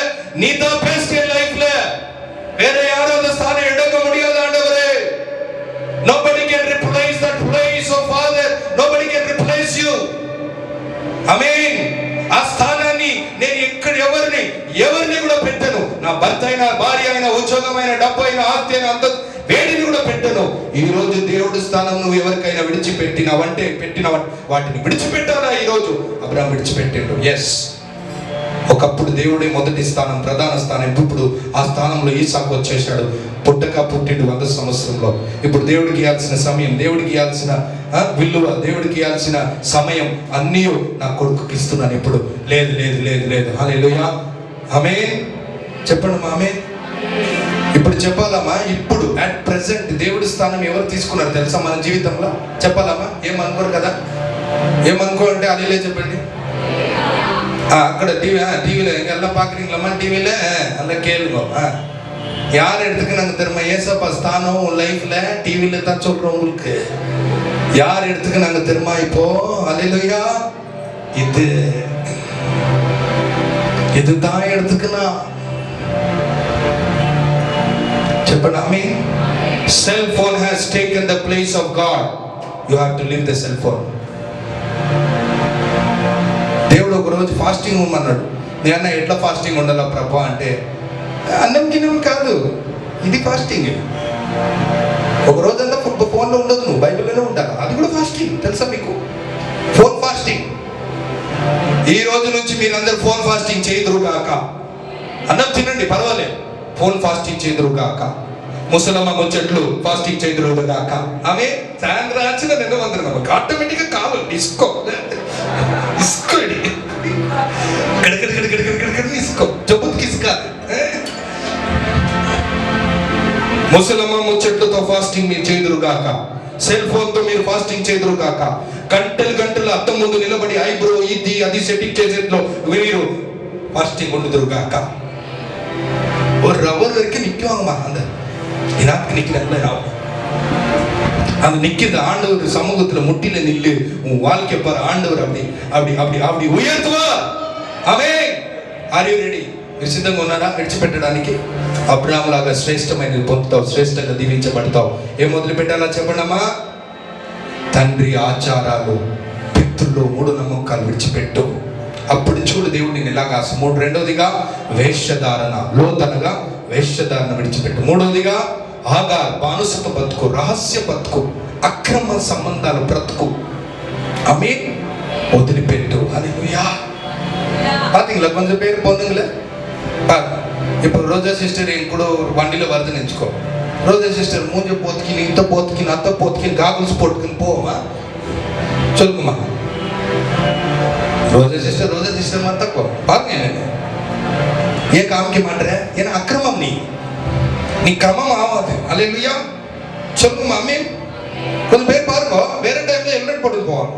நீதான் பெஸ்ட் இன் லைஃப்ல. வேற யாரும் அந்த ஸ்தானம் எடுக்க முடியாது. ஆண்டவரே, nobody can replace that place of Father. Nobody can replace you. ఆమేన్. ఆ స్థానాన్ని నేను ఇక్కడ ఎవరిని కూడా పెట్టను. నా భర్త అయినా, భార్య అయినా, ఉద్యోగమైన, డబ్బు అయినా, ఆస్తి అయినా, అంత వేడిని కూడా పెట్టను. ఈ రోజు దేవుడి స్థానం నువ్వు ఎవరికైనా విడిచిపెట్టినవంటే వాటిని విడిచిపెట్టాలా? ఈ రోజు అబ్రహాం విడిచిపెట్టాడు. ఎస్, ఒకప్పుడు దేవుడి మొదటి స్థానం, ప్రధాన స్థానం. ఇప్పుడు ఆ స్థానంలో ఈసాకు వచ్చేసాడు. పుట్టిండు 100 సంవత్సరంలో. ఇప్పుడు దేవుడికి ఇవ్వాల్సిన సమయం, దేవుడికి ఇవ్వాల్సిన విలువ, దేవుడికి ఇవ్వాల్సిన సమయం అన్నీ నా కొడుకుకి ఇస్తున్నాను. ఇప్పుడు లేదు లేదు లేదు లేదు. హల్లెలూయా. ఆమేన్. చెప్పండి మా ఆమేన్. ఇప్పుడు చెప్పాలమ్మా, ఇప్పుడు అట్ ప్రెసెంట్ దేవుడి స్థానం ఎవరు తీసుకున్నారు తెలుసా మన జీవితంలో? చెప్పాలమ్మా. ఏమనుకోరు కదా? ఏమనుకో అంటే అదే చెప్పండి. அக்கட டிவியில் எங்கெல்லாம் பார்க்குறீங்களம்மா? டிவியில் எல்லாம் கேளுங்க. யார் எடுத்துக்கு நாங்கள் திரும்ப ஏசப்பா ஸ்தானம் உன் லைஃப்பில் டிவியில் தான் சொல்கிறோம் உங்களுக்கு. யார் எடுத்துக்கு நாங்கள் திரும்ப இப்போ அல்லேலூயா இதுதான் எடுத்துக்கனா చెప్పండి ఆమేన్. Cell phone has taken the place of God. You have to leave the cell phone. దేవుడు ఒక రోజు ఫాస్టింగ్ ఉండమన్నాడు. నేను ఎట్లా ఫాస్టింగ్ ఉండాలా ప్రభా అంటే, అన్నం గిన్నం కాదు, ఇది ఫాస్టింగ్. ఒక రోజంతా ఫోన్లో ఉండదు, నువ్వు బైబిల్లోనే ఉండాలి. అది కూడా ఫాస్టింగ్ తెలుసా మీకు? Phone fasting. ఈ రోజు నుంచి మీరందరూ ఫోన్ ఫాస్టింగ్ చేయదురు కాక. అన్నం తినండి పర్వాలేదు, ఫోన్ ఫాస్టింగ్ చేయదురు కాక. ముసలమ్మ ముచ్చట్లు ఫాస్టింగ్ చేయదురు కాక. ఆమె సాయంత్రం వచ్చిన నిన్నమందరం நமக்கு ఆటోమేటిక్గా కావాలి ఇసుకో ముసలమ్మ ముచ్చట్లతో ఫాస్టింగ్ మీరు చేదురు కాక. సెల్ ఫోన్ తో మీరు ఫాస్టింగ్ చేదురు కాక. గంటలు అద్దం ముందు నిలబడి ఐబ్రో ఇది అది సెట్టింగ్ చేసేట్లో మీరు ఫాస్టింగ్ ఉండుదురు కాక. ஒரு ரவர் வரைக்கும் நிற்குவாங்கம்மா. அந்த இனாக்கு நிற்கிறாங்களே அந்த நிற்கிற ஆண்டவர் சமூகத்தில் முட்டில நில்லு, உன் வாழ்க்கை பாரு, ஆண்டவர் அப்படி அப்படி அப்படி அப்படி உயர்த்துவார். ఆమేన్. Are you ready? మీరు సిద్ధంగా ఉన్నారా విడిచిపెట్టడానికి? అబ్రాహాములాగా శ్రేష్టమైనది పొందుతావు, శ్రేష్టంగా దీవించబడతావు. ఏం మొదలు పెట్టాలా చెప్పండమ్మా? తండ్రి ఆచారాలు, పితృలు, మూఢనమ్మకాలు విడిచిపెట్టు. అప్పుడు చూడు దేవుడు నేను ఇలాగా. రెండవదిగా వేషధారణ, లోతనగా వేషధారణ విడిచిపెట్టు. మూడవదిగా ఆగార్, బానిసత్వ బతుకు, రహస్య బతుకు, అక్రమ సంబంధాలు బ్రతుకు. ఆమేన్. వదిలిపెట్టు. హల్లెలూయా. பாத்தீங்களா? கொஞ்சம் பேர் பொண்ணுங்களே இப்போ ரோஜா சிஸ்டர் என் கூட வண்டியில் வருது நினச்சிக்கோ. ரோஜா சிஸ்டர் மூஞ்ச போத்துக்கின்னு, இத்த போத்துக்கின்னு, அத்தை போத்துக்கின்னு, காகுல்ஸ் போட்டுக்கின்னு போவோமா? சொல்லுங்கம்மா. ரோஜா சிஸ்டர் மாதிரி தக்கோ பாருங்க. என்ன ஏன் காமிக்க மாட்டேற? ஏன்னா அக்கிரமம், நீ கிரமம் ஆகாது. அல்லேலூயா. சொல்லுங்கம்மா. அம்மீன். கொஞ்சம் பேர் பாருங்க, வேற டைம்ல ஹெல்மெட் போட்டுட்டு போவாங்க,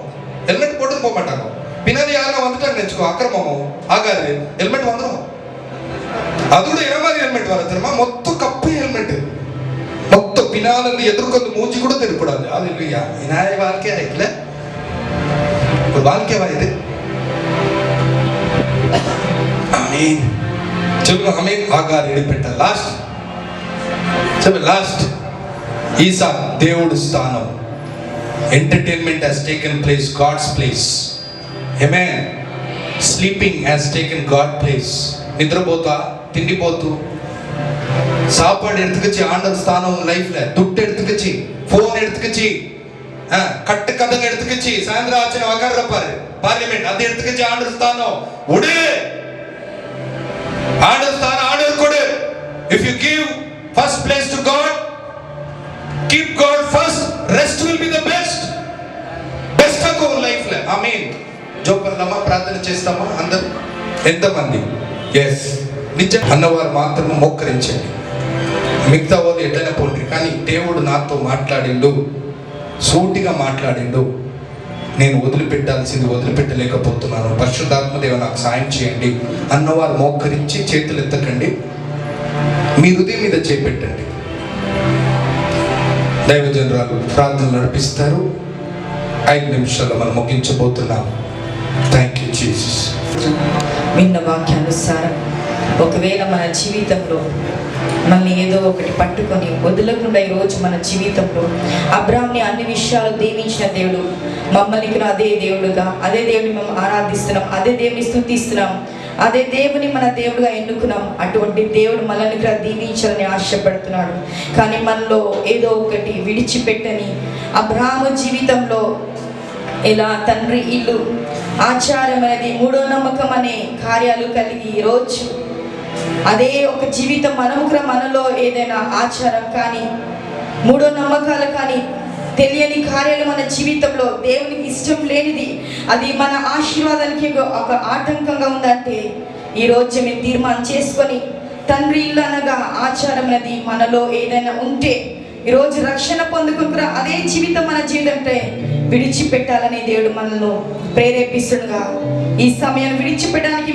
ஹெல்மெட் போட்டு போக மாட்டாங்க. பின்னாடி யாரும் வந்துட்டாங்க நினைச்சுக்கோ, அக்கிரமமும் ஆகாது, ஹெல்மெட் வந்துடும். அதோட என்ன மாதிரி ஹெல்மெட் வர தெரியுமா? மொத்த கப்பு ஹெல்மெட், மொத்த பின்னால எதிர்கொண்டு மூஞ்சி கூட தெரியக்கூடாது. அது இல்லையா? நியாய வாழ்க்கையா இருக்குல்ல? ஒரு வாழ்க்கைவா இது? ஆமீன். சொல்லுங்க ஆமீன். ஆகார் ఎడిపెట్ట. లాస్ట్ చెప్పండి. లాస్ట్ ఈసా దేవుడి స్థానం. Entertainment has taken place, God's place. Amen. Sleeping has taken God place. నిద్రపోతా, తిండిపోతూ, சாப்பாடு எடுத்துக்கிச்சு ஆண்டவர் ஸ்தானம் உங்க லைஃப்ல. துட்டு எடுத்துக்கிச்சு, போன் எடுத்துக்கிச்சு, கட்டு கதங்க எடுத்துக்கிச்சு, சாயந்தரம் ஆச்சு உட்கார்ற பாரு பார்லிமெண்ட், அது எடுத்துக்கிச்சு ஆண்டவர் ஸ்தானம். உடு ஆண்டவர் ஸ்தானம், ஆண்டவர் கொடு. If you give first place to God, keep God first, rest will be the best. Best of our life la. Amen. జోపర్లమా, ప్రార్థన చేస్తామా అందరూ? ఎంతమంది? ఎస్. నిజం అన్నవారు మాత్రమే మోకరించండి, మిగతా వాళ్ళు ఎట్లయినా పోండి. కానీ దేవుడు నాతో మాట్లాడిండు, సూటిగా మాట్లాడిండు. నేను వదిలిపెట్టాల్సింది వదిలిపెట్టలేకపోతున్నాను, పరిశుద్ధాత్మ దేవ నాకు సాయం చేయండి అన్నవారు మోకరించి చేతులు ఎత్తకండి, మీ హృదయం మీద చేపెట్టండి. దైవజనురాలు ప్రార్థనలు నడిపిస్తారు. 5 నిమిషాల్లో మనం ముగించబోతున్నాం. Thank you Jesus. విన్న వాక్యానుసారం ఒకవేళ మన జీవితంలో మనల్ని ఏదో ఒకటి పట్టుకొని వదలకుండా ఈరోజు మన జీవితంలో అబ్రాహాంని అన్ని విషయాలు దీవించిన దేవుడు, మమ్మల్ని కూడా అదే దేవుడుగా, అదే దేవుని మేము ఆరాధిస్తున్నాం, అదే దేవుని స్తుతిస్తున్నాం, అదే దేవుని మన దేవుడుగా ఎన్నుకున్నాం. అటువంటి దేవుడు మనల్ని కూడా దీవించాలని ఆశపడుతున్నాడు. కానీ మనలో ఏదో ఒకటి విడిచిపెట్టని అబ్రాహాము జీవితంలో ఇలా తండ్రి ఇల్లు, ఆచారం అనేది, మూడో నమ్మకం అనే కార్యాలు కలిగి ఈరోజు అదే ఒక జీవితం మనలో ఏదైనా ఆచారం కానీ మూడో నమ్మకాలు కానీ తెలియని కార్యాలు మన జీవితంలో దేవునికి ఇష్టం లేనిది, అది మన ఆశీర్వాదానికి ఒక ఆటంకంగా ఉందంటే ఈరోజు మేము తీర్మానం చేసుకొని తండ్రి ఇల్లు అనగా ఆచారం అనేది మనలో ఏదైనా ఉంటే ఈరోజు రక్షణ పొందుకున్న అదే జీవితం మన జీవితంటే విడిచిపెట్టాలని దేవుడు మనల్ని ప్రేరేపిస్తుండగా ఈ సమయాన్ని విడిచిపెట్టడానికి